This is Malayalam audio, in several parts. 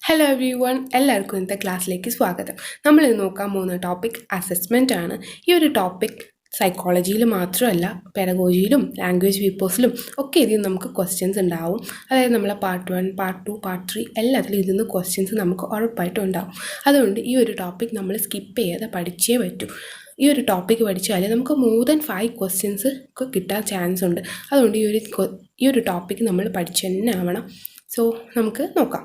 ഹലോ എവ്രി വൺ, എല്ലാവർക്കും ഇന്നത്തെ ക്ലാസ്സിലേക്ക് സ്വാഗതം. നമ്മളിന്ന് നോക്കാൻ പോകുന്ന ടോപ്പിക് അസസ്മെൻ്റ് ആണ്. ഈ ഒരു ടോപ്പിക് സൈക്കോളജിയിൽ മാത്രമല്ല, പെഡഗോജിയിലും ലാംഗ്വേജ് വീപ്പോസിലും ഒക്കെ ഇതിൽ നമുക്ക് ക്വസ്റ്റ്യൻസ് ഉണ്ടാവും. അതായത് നമ്മളെ പാർട്ട് 1, പാർട്ട് 2, പാർട്ട് 3 എല്ലാത്തിലും ഇതിൽ നിന്ന് ക്വസ്റ്റ്യൻസ് നമുക്ക് ഉറപ്പായിട്ടും ഉണ്ടാവും. അതുകൊണ്ട് ഈ ഒരു ടോപ്പിക് നമ്മൾ സ്കിപ്പ് ചെയ്യാതെ പഠിച്ചേ പറ്റൂ. ഈ ഒരു ടോപ്പിക്ക് പഠിച്ചാൽ നമുക്ക് മോർ ദാൻ 5 ക്വസ്റ്റ്യൻസ് ഒക്കെ കിട്ടാൻ ചാൻസ് ഉണ്ട്. അതുകൊണ്ട് ഈ ഒരു ടോപ്പിക്ക് നമ്മൾ പഠിച്ചു തന്നെ ആവണം. സോ നമുക്ക് നോക്കാം.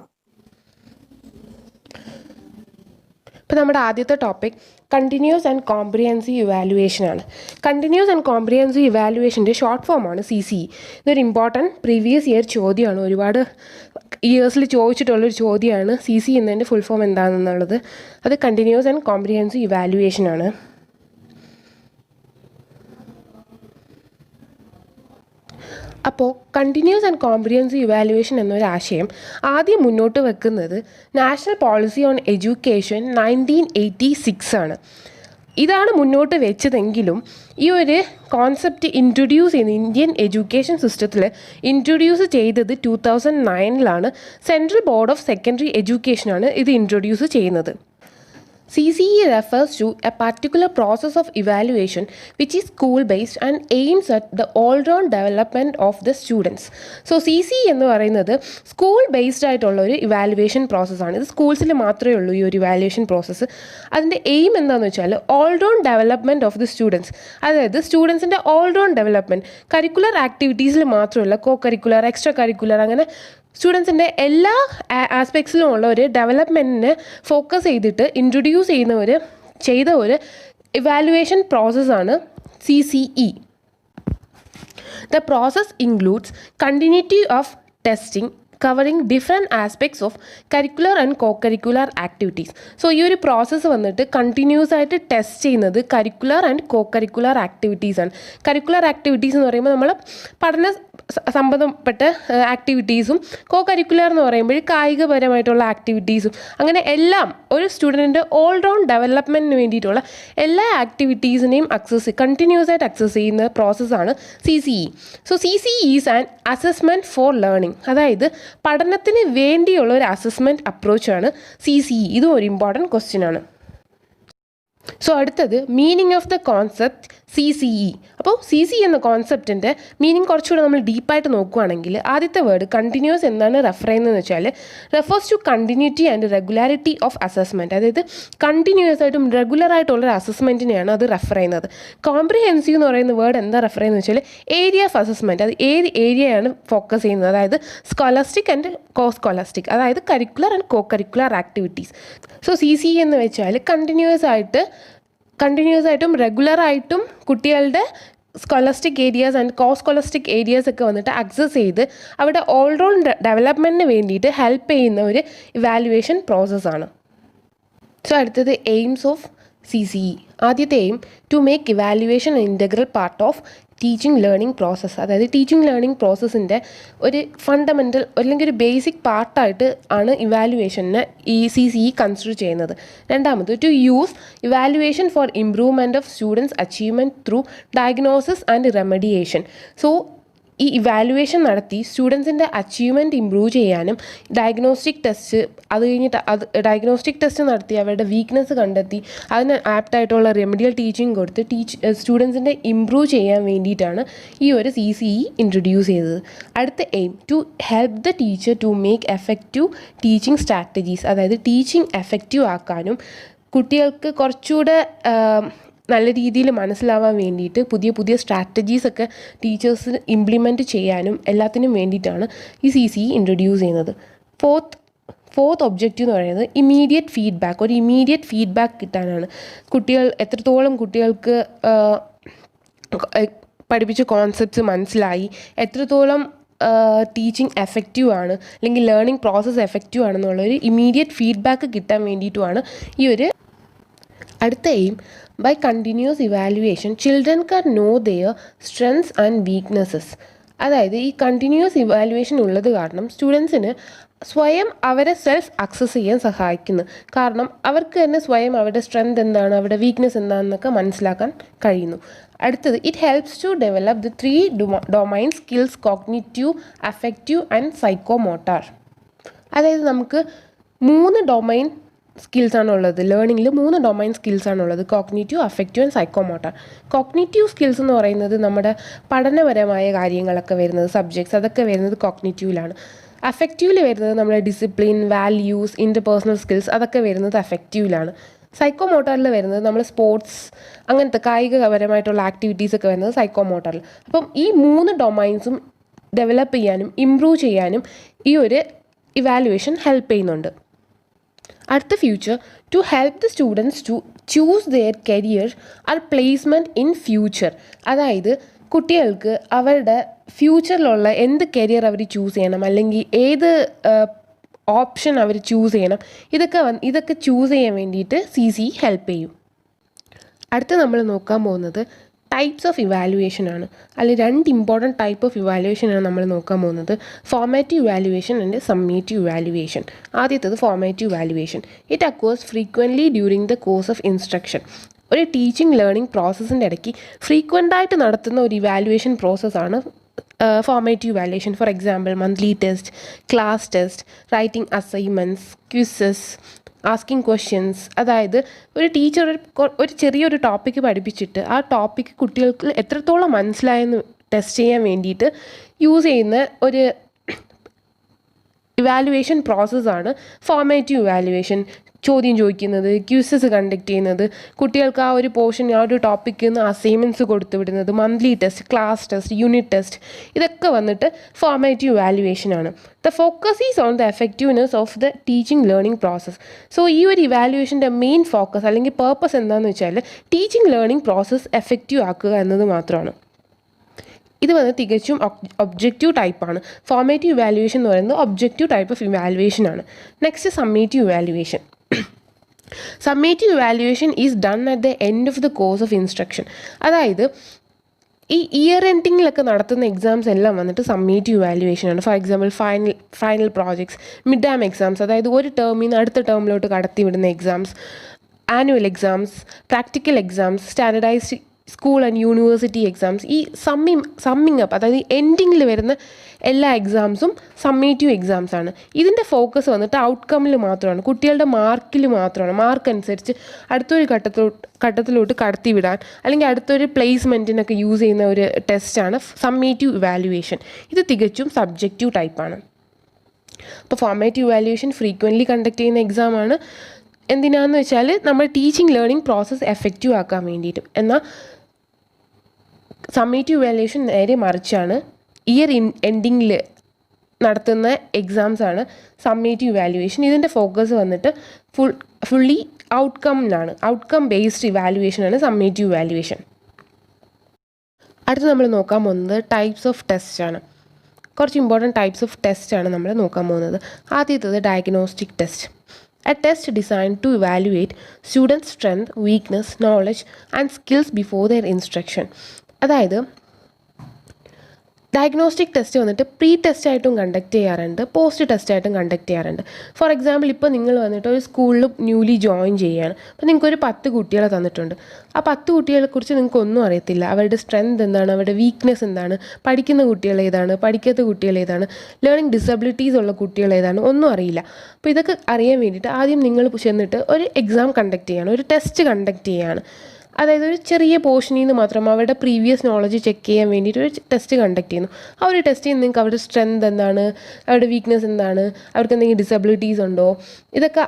ഇപ്പോൾ നമ്മുടെ ആദ്യത്തെ topic continuous and comprehensive evaluation ആണ്. കണ്ടിന്യൂസ് ആൻഡ് കോംപ്രിഹെൻസീവ് ഇവാലുവേഷൻ്റെ ഷോർട്ട് ഫോമാണ് CCE. ഇതൊരു ഇമ്പോർട്ടൻറ്റ് പ്രീവിയസ് ഇയർ ചോദ്യമാണ്. ഒരുപാട് ഇയേഴ്സിൽ ചോദിച്ചിട്ടുള്ളൊരു ചോദ്യമാണ് CCE എന്നതിൻ്റെ ഫുൾ ഫോം എന്താണെന്നുള്ളത്. അത് കണ്ടിന്യൂസ് ആൻഡ് കോംപ്രിഹെൻസീവ് ഇവാലുവേഷൻ ആണ്. അപ്പോൾ കണ്ടിന്യൂസ് ആൻഡ് കോംപ്രിഹെൻസീവ് ഇവാലുവേഷൻ എന്നൊരാശയം ആദ്യം മുന്നോട്ട് വെക്കുന്നത് നാഷണൽ പോളിസി ഓൺ എഡ്യൂക്കേഷൻ 1986 ആണ്. ഇതാണ് മുന്നോട്ട് വെച്ചതെങ്കിലും ഈ ഒരു കോൺസെപ്റ്റ് ഇൻട്രൊഡ്യൂസ് ചെയ്യുന്ന ഇന്ത്യൻ എഡ്യൂക്കേഷൻ സിസ്റ്റത്തിൽ ഇൻട്രൊഡ്യൂസ് ചെയ്തത് 2009 സെൻട്രൽ ബോർഡ് ഓഫ് സെക്കൻഡറി എഡ്യൂക്കേഷനാണ് ഇത് ഇൻട്രൊഡ്യൂസ് ചെയ്യുന്നത്. CCE refers to a particular process of evaluation which is school-based and aims at the all-round development of the students. So CCE എന്ന് പറയുന്നത് സ്കൂൾ ബേസ്ഡ് ആയിട്ടുള്ള ഒരു ഇവാലുവേഷൻ പ്രോസസ്സാണ്. ഇത് സ്കൂൾസിൽ മാത്രമേ ഉള്ളൂ ഈ ഒരു ഇവാലുവേഷൻ പ്രോസസ്സ്. അതിൻ്റെ എയിം എന്താണെന്ന് വെച്ചാൽ all-round development of the students. അതായത് സ്റ്റുഡൻസിൻ്റെ ഓൾറൗണ്ട് ഡെവലപ്മെൻറ്റ് കരിക്കുലർ ആക്ടിവിറ്റീസിൽ മാത്രമല്ല, കോ കരിക്കുലർ, എക്സ്ട്രാ കരിക്കുലർ, അങ്ങനെ സ്റ്റുഡൻസിൻ്റെ എല്ലാ ആസ്പെക്ട്സിലും ഉള്ള ഒരു ഡെവലപ്മെൻറ്റിനെ ഫോക്കസ് ചെയ്തിട്ട് ഇൻട്രൊഡ്യൂസ് ചെയ്ത ഒരു ഇവാലുവേഷൻ പ്രോസസ്സാണ് CCE. The process includes continuity of testing covering different aspects of curricular and co-curricular activities. So ഈ ഒരു പ്രോസസ്സ് വന്നിട്ട് കണ്ടിന്യൂസ് ആയിട്ട് ടെസ്റ്റ് ചെയ്യുന്നത് കരിക്കുലർ ആൻഡ് കോ-കരിക്കുലർ ആക്ടിവിറ്റീസാണ്. കരിക്കുലർ ആക്ടിവിറ്റീസ് എന്ന് പറയുമ്പോൾ നമ്മൾ പഠന സംബന്ധപ്പെട്ട ആക്ടിവിറ്റീസും, കോ-കരിക്കുലർ എന്ന് പറയുമ്പോൾ കായികപരമായിട്ടുള്ള ആക്ടിവിറ്റീസും, അങ്ങനെ എല്ലാം ഒരു സ്റ്റുഡൻറ്റിൻ്റെ ഓൾറൗണ്ട് ഡെവലപ്മെൻറ്റിന് വേണ്ടിയിട്ടുള്ള എല്ലാ ആക്ടിവിറ്റീസിനെയും കണ്ടിന്യൂസ് ആയിട്ട് അക്സസ് ചെയ്യുന്ന പ്രോസസ്സാണ് CCE. So CCE is an assessment for learning. അതായത് പഠനത്തിന് വേണ്ടിയുള്ള ഒരു അസസ്മെൻറ്റ് അപ്രോച്ചാണ് CCE. ഇതും ഒരു ഇമ്പോർട്ടൻറ്റ് ക്വസ്റ്റ്യൻ ആണ്. സോ അടുത്തത് meaning of the concept CCE. അപ്പോൾ CCE എന്ന കോൺസെപ്റ്റിൻ്റെ മീനിങ് കുറച്ചുകൂടെ നമ്മൾ ഡീപ്പായിട്ട് നോക്കുകയാണെങ്കിൽ ആദ്യത്തെ വേർഡ് കണ്ടിന്യൂസ് എന്താണ് റെഫർ ചെയ്യുന്നതെന്ന് വെച്ചാൽ refers to continuity and regularity of assessment. അതായത് കണ്ടിന്യൂസ് ആയിട്ടും റെഗുലർ ആയിട്ടുള്ളൊരു അസസ്മെൻറ്റിനെയാണ് അത് റെഫർ ചെയ്യുന്നത്. കോംപ്രിഹെൻസീവ് എന്ന് പറയുന്ന വേർഡ് എന്താ റെഫർ ചെയ്യുന്നത് വെച്ചാൽ ഏരിയ ഓഫ് അസസ്മെൻറ്റ്. അത് ഏത് ഏരിയയാണ് ഫോക്കസ് ചെയ്യുന്നത്, അതായത് സ്കോളസ്റ്റിക് ആൻഡ് കോ സ്കോളസ്റ്റിക്, അതായത് curricular and co curricular activities. So CCE എന്ന് വെച്ചാൽ കണ്ടിന്യൂസ് ആയിട്ടും റെഗുലറായിട്ടും കുട്ടികളുടെ scholastic areas and co scholastic areas ഒക്കെ വന്നിട്ട് അക്സസ് ചെയ്ത് അവിടെ ഓൾറൗണ്ട് ഡെവലപ്മെൻറ്റിന് വേണ്ടിയിട്ട് ഹെൽപ്പ് ചെയ്യുന്ന ഒരു ഇവാലുവേഷൻ പ്രോസസ്സാണ്. സോ അടുത്തത് എയിംസ് ഓഫ് CCE. ആദ്യത്തെ aim to make evaluation integral part of teaching learning process. അതായത് ടീച്ചിങ് ലേണിംഗ് പ്രോസസ്സിൻ്റെ ഒരു ഫണ്ടമെൻ്റൽ അല്ലെങ്കിൽ ഒരു ബേസിക് പാർട്ടായിട്ട് ആണ് ഇവാലുവേഷനെ ഈ CCE കൺസിഡർ ചെയ്യുന്നത്. രണ്ടാമത് to use evaluation for improvement of students achievement through diagnosis and remediation. So ഈ ഇവാലുവേഷൻ നടത്തി സ്റ്റുഡൻസിൻ്റെ അച്ചീവ്മെൻറ്റ് ഇമ്പ്രൂവ് ചെയ്യാനും ഡയഗ്നോസ്റ്റിക് ടെസ്റ്റ് നടത്തി അവരുടെ വീക്ക്നെസ് കണ്ടെത്തി അതിന് ആപ്റ്റായിട്ടുള്ള റെമഡിയൽ ടീച്ചിങ് കൊടുത്ത് സ്റ്റുഡൻസിൻ്റെ ഇമ്പ്രൂവ് ചെയ്യാൻ വേണ്ടിയിട്ടാണ് ഈ ഒരു CCE ഇൻട്രൊഡ്യൂസ് ചെയ്തത്. അടുത്ത aim to help the teacher to make effective teaching strategies. അതായത് ടീച്ചിങ് എഫക്റ്റീവ് ആക്കാനും കുട്ടികൾക്ക് കുറച്ചുകൂടെ നല്ല രീതിയിൽ മനസ്സിലാവാൻ വേണ്ടിയിട്ട് പുതിയ സ്ട്രാറ്റജീസൊക്കെ ടീച്ചേഴ്സിന് ഇംപ്ലിമെൻറ്റ് ചെയ്യാനും എല്ലാത്തിനും വേണ്ടിയിട്ടാണ് ഈ CCE ഇൻട്രൊഡ്യൂസ് ചെയ്യുന്നത്. ഫോർത്ത് ഒബ്ജക്റ്റീവ് എന്ന് പറയുന്നത് ഇമ്മീഡിയറ്റ് ഫീഡ്ബാക്ക്. ഒരു ഇമ്മീഡിയറ്റ് ഫീഡ്ബാക്ക് കിട്ടാനാണ്. എത്രത്തോളം കുട്ടികൾക്ക് പഠിപ്പിച്ച കോൺസെപ്റ്റ്സ് മനസ്സിലായി, എത്രത്തോളം ടീച്ചിങ് എഫക്റ്റീവ് ആണ്, അല്ലെങ്കിൽ ലേണിംഗ് പ്രോസസ്സ് എഫക്റ്റീവ് ആണെന്നുള്ളൊരു ഇമ്മീഡിയറ്റ് ഫീഡ്ബാക്ക് കിട്ടാൻ വേണ്ടിയിട്ടുമാണ് ഈ ഒരു അടുത്ത aim. By continuous evaluation children can know their strengths and weaknesses. അതായത് ഈ കണ്ടിന്യൂസ് ഇവാലുവേഷൻ ഉള്ളത് കാരണം സ്റ്റുഡൻസിന് സ്വയം അവരെ സെൽഫ് അക്സസ് ചെയ്യാൻ സഹായിക്കുന്നു. കാരണം അവർക്ക് തന്നെ സ്വയം അവരുടെ സ്ട്രെങ്ത് എന്താണ്, അവരുടെ വീക്ക്നെസ് എന്താണെന്നൊക്കെ മനസ്സിലാക്കാൻ കഴിയുന്നു. അടുത്തത് it helps to develop the 3 domain skills cognitive, affective and psychomotor. അതായത് നമുക്ക് ഡൊമൈൻ സ്കിൽസാണുള്ളത്. ലേണിങ്ങിൽ 3 ഡൊമൈൻ സ്കിൽസാണുള്ളത്: cognitive, affective and psychomotor. Cognitive skills എന്ന് പറയുന്നത് നമ്മുടെ പഠനപരമായ കാര്യങ്ങളൊക്കെ വരുന്നത്, സബ്ജക്ട്സ്, അതൊക്കെ വരുന്നത് കോഗ്നിറ്റീവിലാണ്. അഫക്റ്റീവിൽ വരുന്നത് നമ്മുടെ ഡിസിപ്ലിൻ, വാല്യൂസ്, ഇൻ്റർപേഴ്സണൽ സ്കിൽസ്, അതൊക്കെ വരുന്നത് അഫക്റ്റീവിലാണ്. സൈക്കോമോട്ടറിൽ വരുന്നത് നമ്മൾ സ്പോർട്സ്, അങ്ങനത്തെ കായികപരമായിട്ടുള്ള ആക്ടിവിറ്റീസൊക്കെ വരുന്നത് സൈക്കോമോട്ടറിൽ. അപ്പം ഈ 3 ഡൊമൈൻസും ഡെവലപ്പ് ചെയ്യാനും ഇമ്പ്രൂവ് ചെയ്യാനും ഈ ഒരു ഇവാലുവേഷൻ ഹെൽപ്പ് ചെയ്യുന്നുണ്ട്. അടുത്ത future, to help the students to choose their career or placement in future. അതായത് കുട്ടികൾക്ക് അവരുടെ ഫ്യൂച്ചറിലുള്ള എന്ത് കരിയർ അവർ ചൂസ് ചെയ്യണം, അല്ലെങ്കിൽ ഏത് ഓപ്ഷൻ അവർ ചൂസ് ചെയ്യണം, ഇതൊക്കെ ചൂസ് ചെയ്യാൻ വേണ്ടിയിട്ട് CC ഹെൽപ്പ് ചെയ്യും. അടുത്ത് നമ്മൾ നോക്കാൻ പോകുന്നത് ടൈപ്സ് ഓഫ് ഇവാലുവേഷൻ ആണ്. അതിൽ 2 ഇമ്പോർട്ടൻറ്റ് ടൈപ്പ് ഓഫ് ഇവാലുവേഷനാണ് നമ്മൾ നോക്കാൻ പോകുന്നത്: formative evaluation and summative evaluation. ആദ്യത്തേത് formative evaluation. It occurs frequently during the course of instruction. ഒരു ടീച്ചിങ് ലേണിംഗ് പ്രോസസ്സിൻ്റെ ഇടയ്ക്ക് ഫ്രീക്വൻ്റായിട്ട് നടത്തുന്ന ഒരു ഇവാലുവേഷൻ പ്രോസസ്സാണ് formative evaluation. For example, monthly test, class test, writing assignments, quizzes, asking questions. അതായത് ഒരു ടീച്ചർ ഒരു ചെറിയൊരു ടോപ്പിക്ക് പഠിപ്പിച്ചിട്ട് ആ ടോപ്പിക്ക് കുട്ടികൾക്ക് എത്രത്തോളം മനസ്സിലായെന്ന് ടെസ്റ്റ് ചെയ്യാൻ വേണ്ടിയിട്ട് യൂസ് ചെയ്യുന്ന ഒരു ഇവാലുവേഷൻ പ്രോസസ്സാണ് ഫോർമാറ്റീവ് ഇവാലുവേഷൻ. ചോദ്യം ചോദിക്കുന്നത്, ക്യൂസസ് കണ്ടക്ട് ചെയ്യുന്നത്, കുട്ടികൾക്ക് ആ ഒരു പോർഷൻ, ആ ഒരു ടോപ്പിക്കിൽ നിന്ന് അസൈൻമെൻറ്റ്സ് കൊടുത്തു വിടുന്നത്, monthly test, class test, unit test, ഇതൊക്കെ വന്നിട്ട് ഫോർമാറ്റീവ് ഇവാലുവേഷനാണ്. The focus is on the effectiveness of the teaching learning process. So ഈ ഒരു ഇവാലുവേഷൻ്റെ മെയിൻ ഫോക്കസ് അല്ലെങ്കിൽ പേർപ്പസ് എന്താണെന്ന് വെച്ചാൽ ടീച്ചിങ് ലേണിംഗ് പ്രോസസ്സ് എഫക്റ്റീവ് ആക്കുക എന്നത് മാത്രമാണ്. ഇത് വന്ന് തികച്ചും ഒബ്ജക്റ്റീവ് ടൈപ്പാണ്. ഫോർമാറ്റീവ് ഇവാലുവേഷൻ എന്ന് പറയുന്നത് ഒബ്ജക്റ്റീവ് ടൈപ്പ് ഓഫ് ഇവാലുവേഷനാണ്. Next, summative evaluation. Summative evaluation is done at the end of the course of instruction. അതായത് ഈ ഇയർ എൻഡിങ്ങിലൊക്കെ നടത്തുന്ന എക്സാംസ് എല്ലാം വന്നിട്ട് സമ്മേറ്റീവ് ഇവാലുവേഷനാണ്. For example, final projects, mid term exams, അതായത് ഒരു ടേമിൽ നിന്ന് അടുത്ത ടേമിലോട്ട് കടത്തി വിടുന്ന exams, annual exams, practical exams, standardised school and university exams. ഈ സമ്മിങ് അപ്പ്, അതായത് എൻഡിങ്ങിൽ വരുന്ന എല്ലാ എക്സാംസും സമ്മേറ്റീവ് എക്സാംസ് ആണ്. ഇതിൻ്റെ ഫോക്കസ് വന്നിട്ട് ഔട്ട്കമ്മിൽ മാത്രമാണ്, കുട്ടികളുടെ മാർക്കിൽ മാത്രമാണ്. മാർക്ക് അനുസരിച്ച് അടുത്തൊരു ഘട്ടത്തിലോട്ട് കടത്തി വിടാൻ അല്ലെങ്കിൽ അടുത്തൊരു പ്ലേസ്മെൻറ്റിനൊക്കെ യൂസ് ചെയ്യുന്ന ഒരു ടെസ്റ്റാണ് സമ്മേറ്റീവ് ഇവാലുവേഷൻ. ഇത് തികച്ചും സബ്ജക്റ്റീവ് ടൈപ്പാണ്. അപ്പോൾ ഫോർമാറ്റീവ് ഇവാലുവേഷൻ ഫ്രീക്വൻ്റ്ലി കണ്ടക്ട് ചെയ്യുന്ന എക്സാമാണ്. എന്തിനാന്ന് വെച്ചാൽ നമ്മൾ ടീച്ചിങ് ലേണിംഗ് പ്രോസസ്സ് എഫക്റ്റീവ് ആക്കാൻ വേണ്ടിയിട്ടും. എന്നാൽ സമ്മേറ്റീവ് ഇവാലുവേഷൻ നേരെ മറിച്ചാണ്. ഇയർ എൻഡിങ്ങിൽ നടത്തുന്ന എക്സാംസാണ് സമ്മേറ്റീവ് ഇവാലുവേഷൻ. ഇതിൻ്റെ ഫോക്കസ് വന്നിട്ട് ഫുള്ളി ഔട്ട്കമ്മിലാണ്. ഔട്ട്കം ബേസ്ഡ് ഇവാലുവേഷനാണ് സമ്മേറ്റീവ് ഇവാലുവേഷൻ. അടുത്ത് നമ്മൾ നോക്കാൻ പോകുന്നത് ടൈപ്സ് ഓഫ് ടെസ്റ്റ് ആണ്. കുറച്ച് ഇമ്പോർട്ടൻറ്റ് ടൈപ്സ് ഓഫ് ടെസ്റ്റ് ആണ് നമ്മൾ നോക്കാൻ പോകുന്നത്. ആദ്യത്തേത് diagnostic test. A test designed to evaluate students' strength, weakness, knowledge and skills before their instruction. അതായത് ഡയഗ്നോസ്റ്റിക് ടെസ്റ്റ് വന്നിട്ട് പ്രീ ടെസ്റ്റ് ആയിട്ടും കണ്ടക്ട് ചെയ്യാറുണ്ട്, പോസ്റ്റ് ടെസ്റ്റ് ആയിട്ടും കണ്ടക്ട് ചെയ്യാറുണ്ട്. ഫോർ എക്സാമ്പിൾ, ഇപ്പോൾ നിങ്ങൾ വന്നിട്ട് ഒരു സ്കൂളിൽ ന്യൂലി ജോയിൻ ചെയ്യുകയാണ്. അപ്പോൾ നിങ്ങൾക്കൊരു 10 കുട്ടികളെ തന്നിട്ടുണ്ട്. ആ 10 കുട്ടികളെക്കുറിച്ച് നിങ്ങൾക്ക് ഒന്നും അറിയത്തില്ല. അവരുടെ സ്ട്രെങ്ത് എന്താണ്, അവരുടെ വീക്ക്നെസ് എന്താണ്, പഠിക്കുന്ന കുട്ടികൾ ഏതാണ്, പഠിക്കാത്ത കുട്ടികൾ ഏതാണ്, ലേണിംഗ് ഡിസബിലിറ്റീസ് ഉള്ള കുട്ടികൾ ഏതാണ്, ഒന്നും അറിയില്ല. അപ്പോൾ ഇതൊക്കെ അറിയാൻ വേണ്ടിയിട്ട് ആദ്യം നിങ്ങൾ ചെന്നിട്ട് ഒരു എക്സാം കണ്ടക്ട് ചെയ്യാണ്, ഒരു ടെസ്റ്റ് കണ്ടക്ട് ചെയ്യുകയാണ്. അതായത് ഒരു ചെറിയ പോർഷനിൽ നിന്ന് മാത്രം അവരുടെ പ്രീവിയസ് നോളജ് ചെക്ക് ചെയ്യാൻ വേണ്ടിയിട്ട് ഒരു ടെസ്റ്റ് കണ്ടക്ട് ചെയ്യുന്നു. ആ ഒരു ടെസ്റ്റിൽ നിങ്ങൾക്ക് അവരുടെ സ്ട്രെങ്ത് എന്താണ്, അവരുടെ വീക്ക്നെസ് എന്താണ്, അവർക്ക് എന്തെങ്കിലും ഡിസബിലിറ്റീസ് ഉണ്ടോ, ഇതൊക്കെ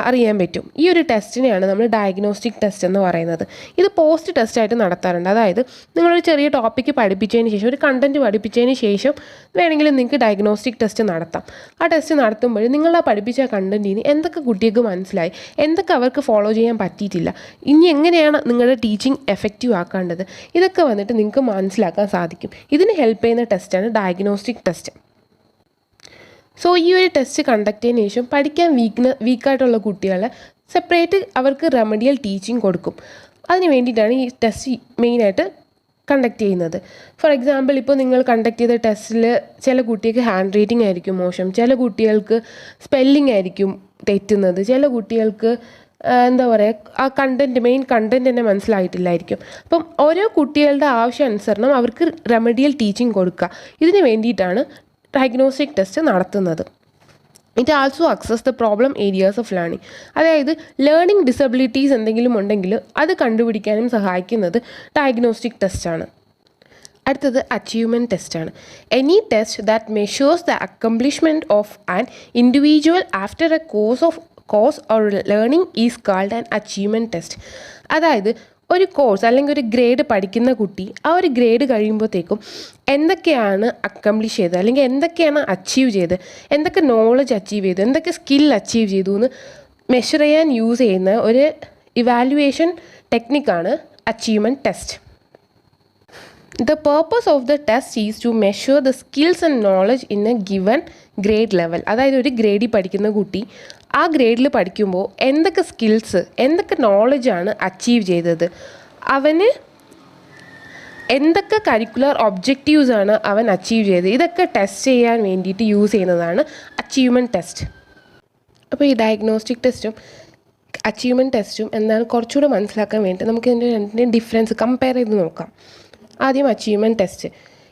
അറിയാൻ പറ്റും. ഈ ഒരു ടെസ്റ്റിനെയാണ് നമ്മൾ ഡയഗ്നോസ്റ്റിക് ടെസ്റ്റ് എന്ന് പറയുന്നത്. ഇത് പോസ്റ്റ് ടെസ്റ്റായിട്ട് നടത്താറുണ്ട്. അതായത് നിങ്ങളൊരു ചെറിയ ടോപ്പിക്ക് പഠിപ്പിച്ചതിന് ശേഷം, ഒരു കണ്ടൻറ്റ് പഠിപ്പിച്ചതിന് ശേഷം വേണമെങ്കിൽ നിങ്ങൾക്ക് ഡയഗ്നോസ്റ്റിക് ടെസ്റ്റ് നടത്താം. ആ ടെസ്റ്റ് നടത്തുമ്പോൾ നിങ്ങൾ ആ പഠിപ്പിച്ച കണ്ടൻറ്റിന് എന്തൊക്കെ കുട്ടികൾക്ക് മനസ്സിലായി, എന്തൊക്കെ അവർക്ക് ഫോളോ ചെയ്യാൻ പറ്റിയിട്ടില്ല, ഇനി എങ്ങനെയാണ് നിങ്ങളുടെ ടീച്ചിങ് എഫക്റ്റീവ് ആക്കേണ്ടത്, ഇതൊക്കെ വന്നിട്ട് നിങ്ങൾക്ക് മനസ്സിലാക്കാൻ സാധിക്കും. ഇതിന് ഹെൽപ്പ് ചെയ്യുന്ന ടെസ്റ്റാണ് ഡയഗ്നോസ്റ്റിക് ടെസ്റ്റ്. സോ ഈ ഒരു ടെസ്റ്റ് കണ്ടക്ട് ചെയ്തതിന് ശേഷം പഠിക്കാൻ വീക്കായിട്ടുള്ള കുട്ടികളെ സെപ്പറേറ്റ് അവർക്ക് റെമഡിയൽ ടീച്ചിങ് കൊടുക്കും. അതിന് വേണ്ടിയിട്ടാണ് ഈ ടെസ്റ്റ് മെയിനായിട്ട് കണ്ടക്ട് ചെയ്യുന്നത്. ഫോർ എക്സാമ്പിൾ, ഇപ്പോൾ നിങ്ങൾ കണ്ടക്ട് ചെയ്ത ടെസ്റ്റിൽ ചില കുട്ടികൾക്ക് ഹാൻഡ് റൈറ്റിംഗ് ആയിരിക്കും മോശം, ചില കുട്ടികൾക്ക് സ്പെല്ലിംഗ് ആയിരിക്കും തെറ്റുന്നത്, ചില കുട്ടികൾക്ക് എന്താ പറയുക, ആ മെയിൻ കണ്ടൻറ്റ് തന്നെ മനസ്സിലായിട്ടില്ലായിരിക്കും. അപ്പം ഓരോ കുട്ടികളുടെ ആവശ്യാനുസരണം അവർക്ക് റെമഡിയൽ ടീച്ചിങ് കൊടുക്കുക. ഇതിന് വേണ്ടിയിട്ടാണ് ഡയഗ്നോസ്റ്റിക് ടെസ്റ്റ് നടത്തുന്നത്. It also access the problem areas of learning. അതായത് ലേണിംഗ് ഡിസബിലിറ്റീസ് എന്തെങ്കിലും ഉണ്ടെങ്കിൽ അത് കണ്ടുപിടിക്കാനും സഹായിക്കുന്നത് ഡയഗ്നോസ്റ്റിക് ടെസ്റ്റാണ്. അടുത്തത് അച്ചീവ്മെൻറ്റ് ടെസ്റ്റാണ്. Any test that measures the accomplishment of an individual after A course or learning is called an achievement test. അതായത് ഒരു കോഴ്സ് അല്ലെങ്കിൽ ഒരു ഗ്രേഡ് പഠിക്കുന്ന കുട്ടി ആ ഒരു ഗ്രേഡ് കഴിയുമ്പോഴത്തേക്കും എന്തൊക്കെയാണ് അക്കംപ്ലിഷ് ചെയ്തത്, അല്ലെങ്കിൽ എന്തൊക്കെയാണ് അച്ചീവ് ചെയ്തത്, എന്തൊക്കെ നോളജ് അച്ചീവ് ചെയ്തു, എന്തൊക്കെ സ്കിൽ അച്ചീവ് ചെയ്തു എന്ന് മെഷർ ചെയ്യാൻ യൂസ് ചെയ്യുന്ന ഒരു ഇവാലുവേഷൻ ടെക്നിക്കാണ് achievement test. The purpose of the test is to measure the skills and knowledge in a given grade level. അതായത് ഒരു ഗ്രേഡിൽ പഠിക്കുന്ന കുട്ടി ആ ഗ്രേഡിൽ പഠിക്കുമ്പോൾ എന്തൊക്കെ സ്കിൽസ്, എന്തൊക്കെ നോളജാണ് അച്ചീവ് ചെയ്തത്, അവന് എന്തൊക്കെ കരിക്കുലർ ഒബ്ജക്റ്റീവ്സാണ് അവൻ അച്ചീവ് ചെയ്തത്, ഇതൊക്കെ ടെസ്റ്റ് ചെയ്യാൻ വേണ്ടിയിട്ട് യൂസ് ചെയ്യുന്നതാണ് അച്ചീവ്മെൻറ്റ് ടെസ്റ്റ്. അപ്പോൾ ഈ ഡയഗ്നോസ്റ്റിക് ടെസ്റ്റും അച്ചീവ്മെൻറ്റ് ടെസ്റ്റും എന്താണ് കുറച്ചുകൂടെ മനസ്സിലാക്കാൻ വേണ്ടി നമുക്ക് ഇതിൻ്റെ രണ്ടിൻ്റെയും ഡിഫറൻസ് കമ്പയർ ചെയ്ത് നോക്കാം. ആദ്യം അച്ചീവ്മെൻറ്റ് ടെസ്റ്റ്.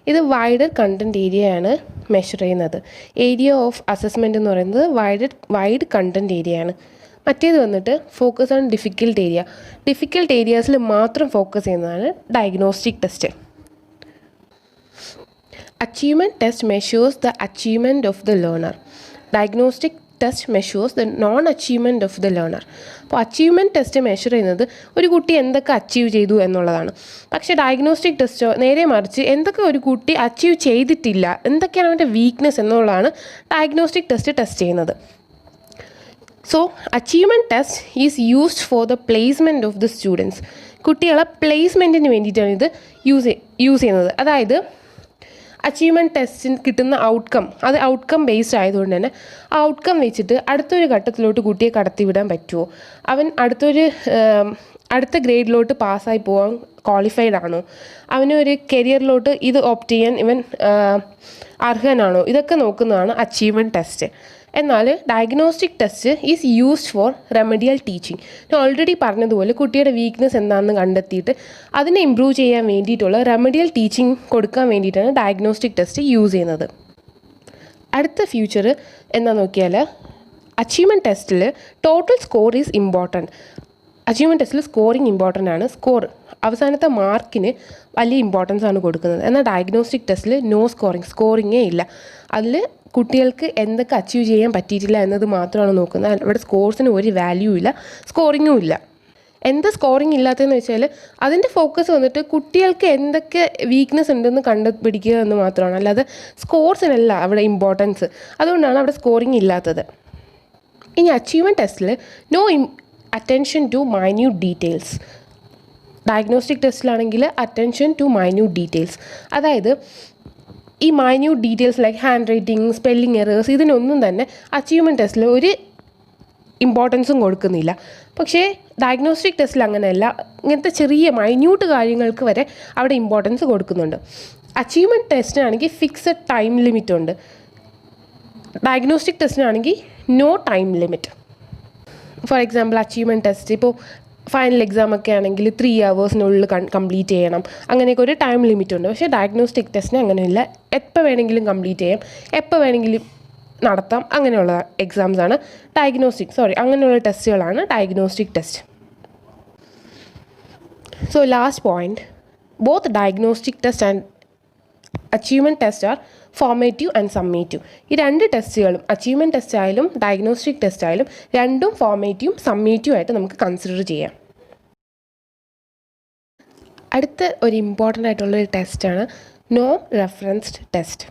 ഇത് വൈഡർ കണ്ടൻറ് ഏരിയയാണ് മെഷർ ചെയ്യുന്നത്. ഏരിയ ഓഫ് അസസ്മെൻ്റ് എന്ന് പറയുന്നത് വൈഡ് കണ്ടൻറ് ഏരിയയാണ്. മറ്റേത് വന്നിട്ട് focus on difficult area. Difficult ഏരിയാസിൽ മാത്രം ഫോക്കസ് ചെയ്യുന്നതാണ് diagnostic test. Achievement test measures the achievement of the learner. Diagnostic test measures the non achievement of the learner. അപ്പോൾ അച്ചീവ്മെൻറ്റ് ടെസ്റ്റ് മെഷർ ചെയ്യുന്നത് ഒരു കുട്ടി എന്തൊക്കെ അച്ചീവ് ചെയ്തു എന്നുള്ളതാണ്. പക്ഷേ ഡയഗ്നോസ്റ്റിക് ടെസ്റ്റോ നേരെ മറിച്ച് എന്തൊക്കെ ഒരു കുട്ടി അച്ചീവ് ചെയ്തിട്ടില്ല, എന്തൊക്കെയാണ് അവൻ്റെ വീക്ക്നെസ് എന്നുള്ളതാണ് ഡയഗ്നോസ്റ്റിക് ടെസ്റ്റ് ചെയ്യുന്നത്. So achievement test is used for the placement of the students. കുട്ടികളെ പ്ലേസ്മെൻറ്റിന് വേണ്ടിയിട്ടാണ് ഇത് യൂസ് ചെയ്യുന്നത്. അതായത് അച്ചീവ്മെൻറ്റ് ടെസ്റ്റിന് കിട്ടുന്ന ഔട്ട്കം അത് ഔട്ട്കം ബേസ്ഡ് ആയതുകൊണ്ട് തന്നെ ആ ഔട്ട്കം വെച്ചിട്ട് അടുത്തൊരു ഘട്ടത്തിലോട്ട് കുട്ടിയെ കടത്തിവിടാൻ പറ്റുമോ, അവൻ അടുത്ത ഗ്രേഡിലോട്ട് പാസ്സായി പോകാൻ ക്വാളിഫൈഡ് ആണോ, അവനൊരു കരിയറിലോട്ട് ഇത് ഓപ്റ്റ് ചെയ്യാൻ ഇവൻ അർഹനാണോ, ഇതൊക്കെ നോക്കുന്നതാണ് അച്ചീവ്മെൻറ്റ് ടെസ്റ്റ്. എന്നാൽ diagnostic test is used for remedial teaching. ഞാൻ ഓൾറെഡി പറഞ്ഞതുപോലെ കുട്ടിയുടെ വീക്ക്നെസ് എന്താണെന്ന് കണ്ടെത്തിയിട്ട് അതിനെ ഇമ്പ്രൂവ് ചെയ്യാൻ വേണ്ടിയിട്ടുള്ള റെമഡിയൽ ടീച്ചിങ് കൊടുക്കാൻ വേണ്ടിയിട്ടാണ് ഡയഗ്നോസ്റ്റിക് ടെസ്റ്റ് യൂസ് ചെയ്യുന്നത്. അടുത്ത ഫ്യൂച്ചർ എന്താ നോക്കിയാൽ അച്ചീവ്മെൻറ്റ് ടെസ്റ്റിൽ total score is important. Achievement ടെസ്റ്റിൽ സ്കോറിങ് ഇമ്പോർട്ടൻ്റ് ആണ്. അവസാനത്തെ മാർക്കിന് വലിയ ഇമ്പോർട്ടൻസ് ആണ് കൊടുക്കുന്നത്. എന്നാൽ ഡയഗ്നോസ്റ്റിക് ടെസ്റ്റിൽ നോ സ്കോറിങ്ങേ ഇല്ല. അതിൽ കുട്ടികൾക്ക് എന്തൊക്കെ അച്ചീവ് ചെയ്യാൻ പറ്റിയിട്ടില്ല എന്നത് മാത്രമാണ് നോക്കുന്നത്. അവിടെ സ്കോർസിന് ഒരു വാല്യൂ ഇല്ല, സ്കോറിങ്ങും ഇല്ല. എന്താ സ്കോറിങ് ഇല്ലാത്തതെന്ന് വെച്ചാൽ അതിൻ്റെ ഫോക്കസ് വന്നിട്ട് കുട്ടികൾക്ക് എന്തൊക്കെ വീക്ക്നെസ് ഉണ്ടെന്ന് കണ്ടുപിടിക്കുക എന്ന് മാത്രമാണ്, അല്ലാതെ സ്കോർസിനല്ല അവിടെ ഇമ്പോർട്ടൻസ്. അതുകൊണ്ടാണ് അവിടെ സ്കോറിങ് ഇല്ലാത്തത്. ഇനി അച്ചീവ്മെൻറ്റ് ടെസ്റ്റിൽ no attention to minute details. Diagnostic ടെസ്റ്റിലാണെങ്കിൽ അറ്റൻഷൻ ടു മൈന്യൂട്ട് ഡീറ്റെയിൽസ്. അതായത് ഈ minute details like hand writing, spelling errors, ഇതിനൊന്നും തന്നെ അച്ചീവ്മെൻറ്റ് ടെസ്റ്റിൽ ഒരു ഇമ്പോർട്ടൻസും കൊടുക്കുന്നില്ല. പക്ഷേ ഡയഗ്നോസ്റ്റിക് ടെസ്റ്റിൽ അങ്ങനെയല്ല, ഇങ്ങനത്തെ ചെറിയ മൈന്യൂട്ട് കാര്യങ്ങൾക്ക് വരെ അവിടെ ഇമ്പോർട്ടൻസ് കൊടുക്കുന്നുണ്ട്. അച്ചീവ്മെൻറ്റ് ടെസ്റ്റിനാണെങ്കിൽ ഫിക്സഡ് ടൈം ലിമിറ്റ് ഉണ്ട്, ഡയഗ്നോസ്റ്റിക് ടെസ്റ്റിനാണെങ്കിൽ no time limit. For example achievement test ഇപ്പോൾ ഫൈനൽ എക്സാം ഒക്കെ ആണെങ്കിൽ 3 hours കംപ്ലീറ്റ് ചെയ്യണം, അങ്ങനെയൊക്കെ ഒരു ടൈം ലിമിറ്റ് ഉണ്ട്. പക്ഷേ ഡയഗ്നോസ്റ്റിക് ടെസ്റ്റിന് അങ്ങനെയില്ല, എപ്പോൾ വേണമെങ്കിലും കംപ്ലീറ്റ് ചെയ്യാം, എപ്പോൾ വേണമെങ്കിലും നടത്താം. അങ്ങനെയുള്ള അങ്ങനെയുള്ള ടെസ്റ്റുകളാണ് diagnostic test. So last point, both diagnostic test and achievement test are formative and summative. ഈ രണ്ട് ടെസ്റ്റുകളും അച്ചീവ്മെൻറ്റ് ടെസ്റ്റ് ആയാലും ഡയഗ്നോസ്റ്റിക് ടെസ്റ്റ് ആയാലും രണ്ടും ഫോർമേറ്റീവും സമ്മേറ്റീവും ആയിട്ട് നമുക്ക് കൺസിഡർ ചെയ്യാം. അടുത്ത ഒരു ഇമ്പോർട്ടൻ്റ് ആയിട്ടുള്ളൊരു ടെസ്റ്റാണ് നോം referenced test.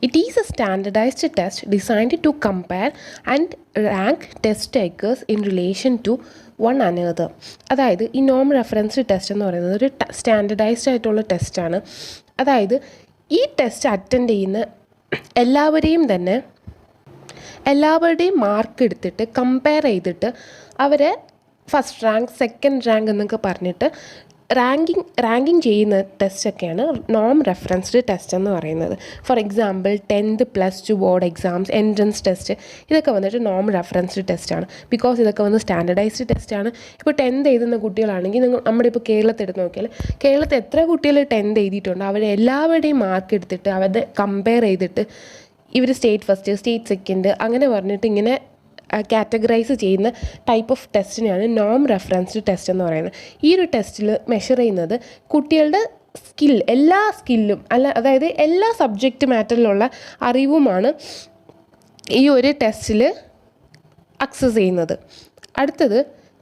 It is a standardised test designed to compare and rank test takers in relation to one another. അതായത് ഈ നോം റെഫറൻസ്ഡ് ടെസ്റ്റ് എന്ന് പറയുന്നത് ഒരു സ്റ്റാൻഡർഡൈസ്ഡ് ആയിട്ടുള്ള ടെസ്റ്റാണ്. അതായത് ഈ ടെസ്റ്റ് അറ്റൻഡ് ചെയ്യുന്ന എല്ലാവരുടെയും മാർക്ക് എടുത്തിട്ട് കമ്പയർ ചെയ്തിട്ട് അവരെ ഫസ്റ്റ് റാങ്ക്, സെക്കൻഡ് റാങ്ക് എന്നൊക്കെ പറഞ്ഞിട്ട് റാങ്കിങ് ചെയ്യുന്ന ടെസ്റ്റൊക്കെയാണ് നോം റെഫറൻസ്ഡ് ടെസ്റ്റ് എന്ന് പറയുന്നത്. For example 10th +2 board exams, entrance test, ഇതൊക്കെ വന്നിട്ട് നോം റെഫറൻസ്ഡ് ടെസ്റ്റാണ്. ബിക്കോസ് ഇതൊക്കെ വന്ന് സ്റ്റാൻഡർഡൈസ്ഡ് ടെസ്റ്റാണ്. ഇപ്പോൾ 10th എഴുതുന്ന കുട്ടികളാണെങ്കിൽ നമ്മുടെ ഇപ്പോൾ കേരളത്തിൽ എടുത്ത് നോക്കിയാൽ കേരളത്തിൽ എത്ര കുട്ടികൾ 10th എഴുതിയിട്ടുണ്ടോ അവരെ എല്ലാവരുടെയും മാർക്ക് എടുത്തിട്ട് അവരുടെ കമ്പയർ ചെയ്തിട്ട് ഇവർ സ്റ്റേറ്റ് ഫസ്റ്റ്, സ്റ്റേറ്റ് സെക്കൻഡ് അങ്ങനെ പറഞ്ഞിട്ട് ഇങ്ങനെ കാറ്റഗറൈസ് ചെയ്യുന്ന ടൈപ്പ് ഓഫ് ടെസ്റ്റിനെയാണ് നോം റെഫറൻസ്ഡ് ടെസ്റ്റ് എന്ന് പറയുന്നത്. ഈ ഒരു ടെസ്റ്റിൽ മെഷർ ചെയ്യുന്നത് കുട്ടികളുടെ സ്കിൽ, എല്ലാ സ്കില്ലും അതായത് എല്ലാ സബ്ജക്റ്റ് മാറ്ററിലുള്ള അറിവുമാണ് ഈ ഒരു ടെസ്റ്റിൽ അക്സസ് ചെയ്യുന്നത്. അടുത്തത്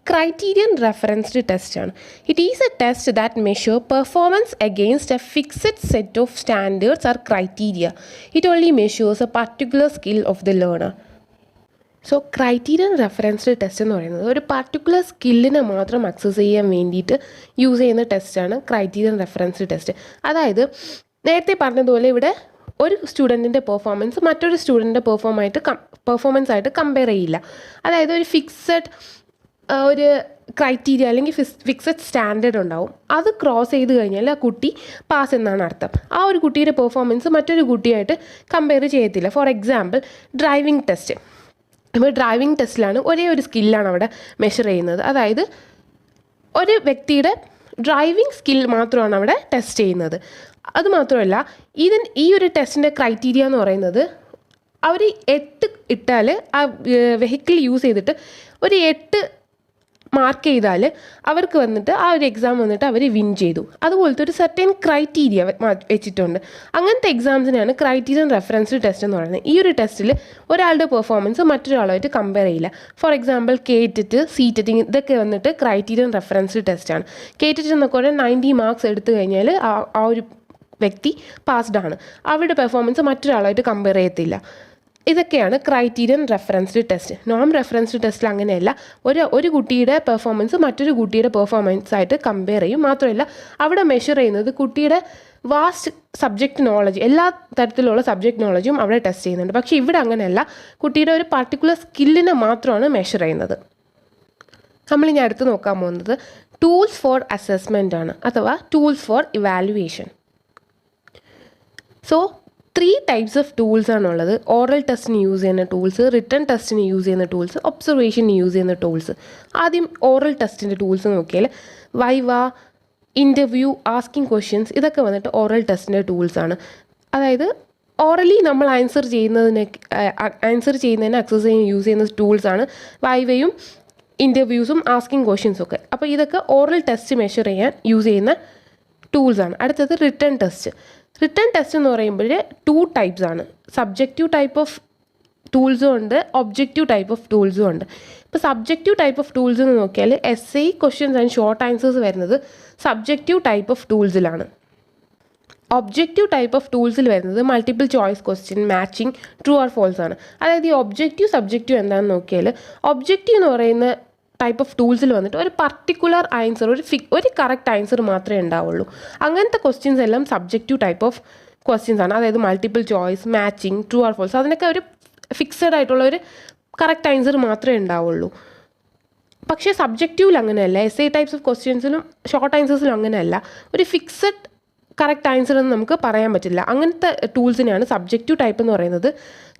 ക്രൈറ്റീരിയൻ റെഫറൻസ്ഡ് ടെസ്റ്റാണ്. It is A test that measure performance against A fixed set of standards R criteria. It only measures A particular skill of the learner. So criterion referenced test എന്ന് പറയുന്നത് ഒരു പർട്ടിക്കുലർ സ്കില്ലിനെ മാത്രം അക്സസ് ചെയ്യാൻ വേണ്ടിയിട്ട് യൂസ് ചെയ്യുന്ന ടെസ്റ്റാണ് ക്രൈറ്റീരിയൻ റെഫറൻസ്ഡ് ടെസ്റ്റ്. അതായത് നേരത്തെ പറഞ്ഞതുപോലെ ഇവിടെ ഒരു സ്റ്റുഡൻറ്റിൻ്റെ പെർഫോമൻസ് മറ്റൊരു സ്റ്റുഡൻറ്റിൻ്റെ പെർഫോമൻസ് ആയിട്ട് കമ്പയർ ചെയ്യില്ല. അതായത് ഒരു ഫിക്സഡ് ഒരു ക്രൈറ്റീരിയ അല്ലെങ്കിൽ ഫിക്സഡ് സ്റ്റാൻഡേർഡ് ഉണ്ടാവും. അത് ക്രോസ് ചെയ്ത് കഴിഞ്ഞാൽ ആ കുട്ടി പാസ് എന്നാണ് അർത്ഥം. ആ ഒരു കുട്ടിയുടെ പെർഫോമൻസ് മറ്റൊരു കുട്ടിയായിട്ട് കമ്പയർ ചെയ്യത്തില്ല. For example driving test. ഇപ്പോൾ ഡ്രൈവിംഗ് ടെസ്റ്റിലാണ് ഒരേ ഒരു സ്കില്ലാണ് അവിടെ മെഷർ ചെയ്യുന്നത്. അതായത് ഒരു വ്യക്തിയുടെ ഡ്രൈവിംഗ് സ്കിൽ മാത്രമാണ് അവിടെ ടെസ്റ്റ് ചെയ്യുന്നത്. അതുമാത്രമല്ല ഈ ഒരു ടെസ്റ്റിൻ്റെ ക്രൈറ്റീരിയ എന്ന് പറയുന്നത് അവർ 8 ഇട്ടാൽ ആ വെഹിക്കിൾ യൂസ് ചെയ്തിട്ട് ഒരു 8 മാർക്ക് ചെയ്താൽ അവർക്ക് വന്നിട്ട് ആ ഒരു എക്സാം വന്നിട്ട് അവർ വിൻ ചെയ്തു. അതുപോലത്തെ ഒരു സർട്ടൻ ക്രൈറ്റീരിയ വെച്ചിട്ടുണ്ട്. അങ്ങനത്തെ എക്സാംസിനാണ് ക്രൈറ്റീരിയൻ റെഫറൻസ്ഡ് ടെസ്റ്റ് എന്ന് പറയുന്നത്. ഈ ഒരു ടെസ്റ്റിൽ ഒരാളുടെ പെർഫോമൻസ് മറ്റൊരാളുമായിട്ട് കമ്പയർ ചെയ്യില്ല. ഫോർ എക്സാമ്പിൾ കേറ്ററ്റ്, സീറ്ററ്റ് ഇതൊക്കെ വന്നിട്ട് ക്രൈറ്റീരിയൻ റെഫറൻസ്ഡ് ടെസ്റ്റാണ്. കേറ്ററ്റ് എന്നൊക്കെ 90 മാർക്സ് എടുത്തു കഴിഞ്ഞാൽ ആ ഒരു വ്യക്തി പാസ്ഡ് ആണ്. അവരുടെ പെർഫോമൻസ് മറ്റൊരാളായിട്ട് കമ്പയർ ചെയ്യത്തില്ല. ഇതൊക്കെയാണ് ക്രൈറ്റീരിയൻ റെഫറൻസ്ഡ് ടെസ്റ്റ്. നോം റെഫറൻസ്ഡ് ടെസ്റ്റിൽ അങ്ങനെയല്ല. ഒരു കുട്ടിയുടെ പെർഫോമൻസ് മറ്റൊരു കുട്ടിയുടെ പെർഫോമൻസ് ആയിട്ട് കമ്പയർ ചെയ്യും. മാത്രമല്ല അവിടെ മെഷർ ചെയ്യുന്നത് കുട്ടിയുടെ വാസ്റ്റ് സബ്ജക്റ്റ് നോളജ്, എല്ലാ തരത്തിലുള്ള സബ്ജക്റ്റ് നോളജും അവിടെ ടെസ്റ്റ് ചെയ്യുന്നുണ്ട്. പക്ഷേ ഇവിടെ അങ്ങനെയല്ല, കുട്ടിയുടെ ഒരു പർട്ടിക്കുലർ സ്കില്ലിനെ മാത്രമാണ് മെഷർ ചെയ്യുന്നത്. നമ്മളിനി അടുത്ത് നോക്കാൻ പോകുന്നത് ടൂൾസ് ഫോർ അസസ്മെൻ്റ് ആണ്, അഥവാ tools four evaluation. So 3 types of tools ആണുള്ളത്. ഓറൽ ടെസ്റ്റിന് യൂസ് ചെയ്യുന്ന ടൂൾസ്, റിട്ടൺ ടെസ്റ്റിന് യൂസ് ചെയ്യുന്ന ടൂൾസ്, ഒബ്സർവേഷന് യൂസ് ചെയ്യുന്ന ടൂൾസ്. ആദ്യം ഓറൽ ടെസ്റ്റിൻ്റെ ടൂൾസ് നോക്കിയാൽ വൈവ, ഇൻ്റർവ്യൂ, ആസ്കിങ് ക്വസ്റ്റ്യൻസ് ഇതൊക്കെ വന്നിട്ട് ഓറൽ ടെസ്റ്റിൻ്റെ ടൂൾസാണ്. അതായത് ഓറലി നമ്മൾ ആൻസർ ചെയ്യുന്നതിന് അക്സസ് ചെയ്യാൻ യൂസ് ചെയ്യുന്ന ടൂൾസാണ് വൈവയും ഇൻ്റർവ്യൂസും ആസ്കിങ് ക്വസ്റ്റ്യൻസും ഒക്കെ. അപ്പോൾ ഇതൊക്കെ ഓറൽ ടെസ്റ്റ് മെഷർ ചെയ്യാൻ യൂസ് ചെയ്യുന്ന ടൂൾസാണ്. അടുത്തത് റിട്ടൺ ടെസ്റ്റ്. റിട്ടൺ ടെസ്റ്റ് എന്ന് പറയുമ്പോൾ 2 ടൈപ്സ് ആണ്. സബ്ജക്റ്റീവ് ടൈപ്പ് ഓഫ് ടൂൾസും ഉണ്ട്, ഒബ്ജക്റ്റീവ് ടൈപ്പ് ഓഫ് ടൂൾസും ഉണ്ട്. ഇപ്പോൾ സബ്ജക്റ്റീവ് ടൈപ്പ് ഓഫ് ടൂൾസ് എന്ന് നോക്കിയാൽ essay questions and short answers വരുന്നത് സബ്ജക്റ്റീവ് ടൈപ്പ് ഓഫ് ടൂൾസിലാണ്. ഒബ്ജക്റ്റീവ് ടൈപ്പ് ഓഫ് ടൂൾസിൽ വരുന്നത് multiple choice question, matching, true or false ആണ്. അതായത് ഈ ഒബ്ജക്റ്റീവ് സബ്ജക്റ്റീവ് എന്താണെന്ന് നോക്കിയാൽ ഒബ്ജക്റ്റീവ് എന്ന് പറയുന്ന ടൈപ്പ് ഓഫ് ടൂൾസിൽ വന്നിട്ട് ഒരു പർട്ടിക്കുലർ ആൻസർ, ഒരു കറക്റ്റ് ആൻസർ മാത്രമേ ഉണ്ടാവുള്ളൂ. അങ്ങനത്തെ ക്വസ്റ്റ്യൻസ് എല്ലാം സബ്ജക്റ്റീവ് ടൈപ്പ് ഓഫ് ക്വസ്റ്റ്യൻസ് ആണ്. അതായത് multiple choice, matching, true or false അതിനൊക്കെ ഒരു ഫിക്സഡ് ആയിട്ടുള്ള ഒരു കറക്റ്റ് ആൻസർ മാത്രമേ ഉണ്ടാവുള്ളൂ. പക്ഷേ സബ്ജക്റ്റീവിൽ അങ്ങനെയല്ല. എസ്എ ടൈപ്സ് ഓഫ് ക്വസ്റ്റ്യൻസിലും ഷോർട്ട് ആൻസേഴ്സിലും അങ്ങനെയല്ല. ഒരു ഫിക്സഡ് കറക്റ്റ് ആൻസർ എന്ന് നമുക്ക് പറയാൻ പറ്റില്ല. അങ്ങനത്തെ ടൂൾസിനെയാണ് സബ്ജക്റ്റീവ് ടൈപ്പ് എന്ന് പറയുന്നത്.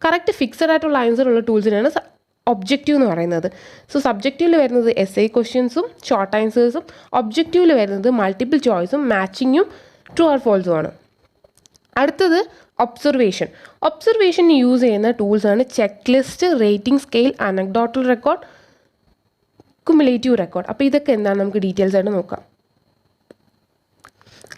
കറക്റ്റ് ഫിക്സഡ് ആയിട്ടുള്ള ആൻസർ ഉള്ള ടൂൾസിനാണ് ഒബ്ജക്റ്റീവ് എന്ന് പറയുന്നത്. സോ സബ്ജക്റ്റീവിൽ വരുന്നത് എസ്എ ക്വസ്റ്റ്യൻസും ഷോർട്ട് ആൻസേഴ്സും, ഒബ്ജക്റ്റീവിൽ വരുന്നത് മൾട്ടിപ്പിൾ ചോയ്സും മാച്ചിങ്ങും ട്രൂ ഓർ ഫോൾസും ആണ്. അടുത്തത് ഒബ്സർവേഷൻ. ഒബ്സർവേഷന് യൂസ് ചെയ്യുന്ന ടൂൾസാണ് check list, rating scale, anecdotal record, cumulative record. അപ്പോൾ ഇതൊക്കെ എന്താണ് നമുക്ക് ഡീറ്റെയിൽസ് ആയിട്ട് നോക്കാം.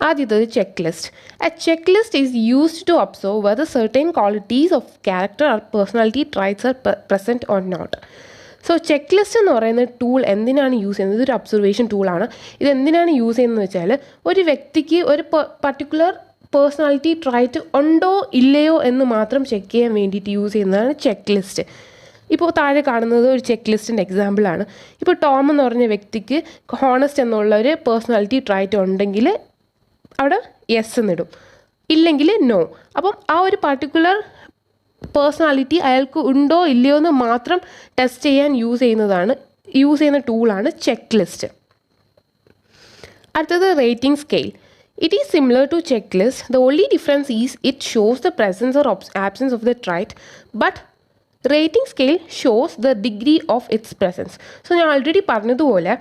ആദ്യത്തത് check list. A check list is used to observe whether certain qualities of character or personality traits are present or not. So check list എന്ന് പറയുന്ന ടൂൾ എന്തിനാണ് യൂസ് ചെയ്യുന്നത്? ഇതൊരു ഒബ്സർവേഷൻ ടൂളാണ്. ഇത് എന്തിനാണ് യൂസ് ചെയ്യുന്നത് വെച്ചാൽ ഒരു വ്യക്തിക്ക് ഒരു പർട്ടിക്കുലർ പേഴ്സണാലിറ്റി ട്രൈറ്റ് ഉണ്ടോ ഇല്ലയോ എന്ന് മാത്രം ചെക്ക് ചെയ്യാൻ വേണ്ടിയിട്ട് യൂസ് ചെയ്യുന്നതാണ് ചെക്ക് ലിസ്റ്റ്. ഇപ്പോൾ താഴെ കാണുന്നത് ഒരു ചെക്ക് ലിസ്റ്റിൻ്റെ എക്സാമ്പിളാണ്. ഇപ്പോൾ ടോം എന്ന് പറഞ്ഞ വ്യക്തിക്ക് ഹോണസ്റ്റ് എന്നുള്ള ഒരു പേഴ്സണാലിറ്റി ട്രൈറ്റ് ഉണ്ടെങ്കിൽ അവിടെ യെസ് എന്നിടും, ഇല്ലെങ്കിൽ നോ. അപ്പം ആ ഒരു പർട്ടിക്കുലർ പേഴ്സണാലിറ്റി അയാൾക്ക് ഉണ്ടോ ഇല്ലയോ എന്ന് മാത്രം ടെസ്റ്റ് ചെയ്യാൻ യൂസ് ചെയ്യുന്ന ടൂളാണ് ചെക്ക് ലിസ്റ്റ്. അടുത്തത് rating scale. It is similar to checklist. The only difference is it shows the presence or absence of the trait, but rating scale shows the degree of its presence. So ഞാൻ ഓൾറെഡി പറഞ്ഞതുപോലെ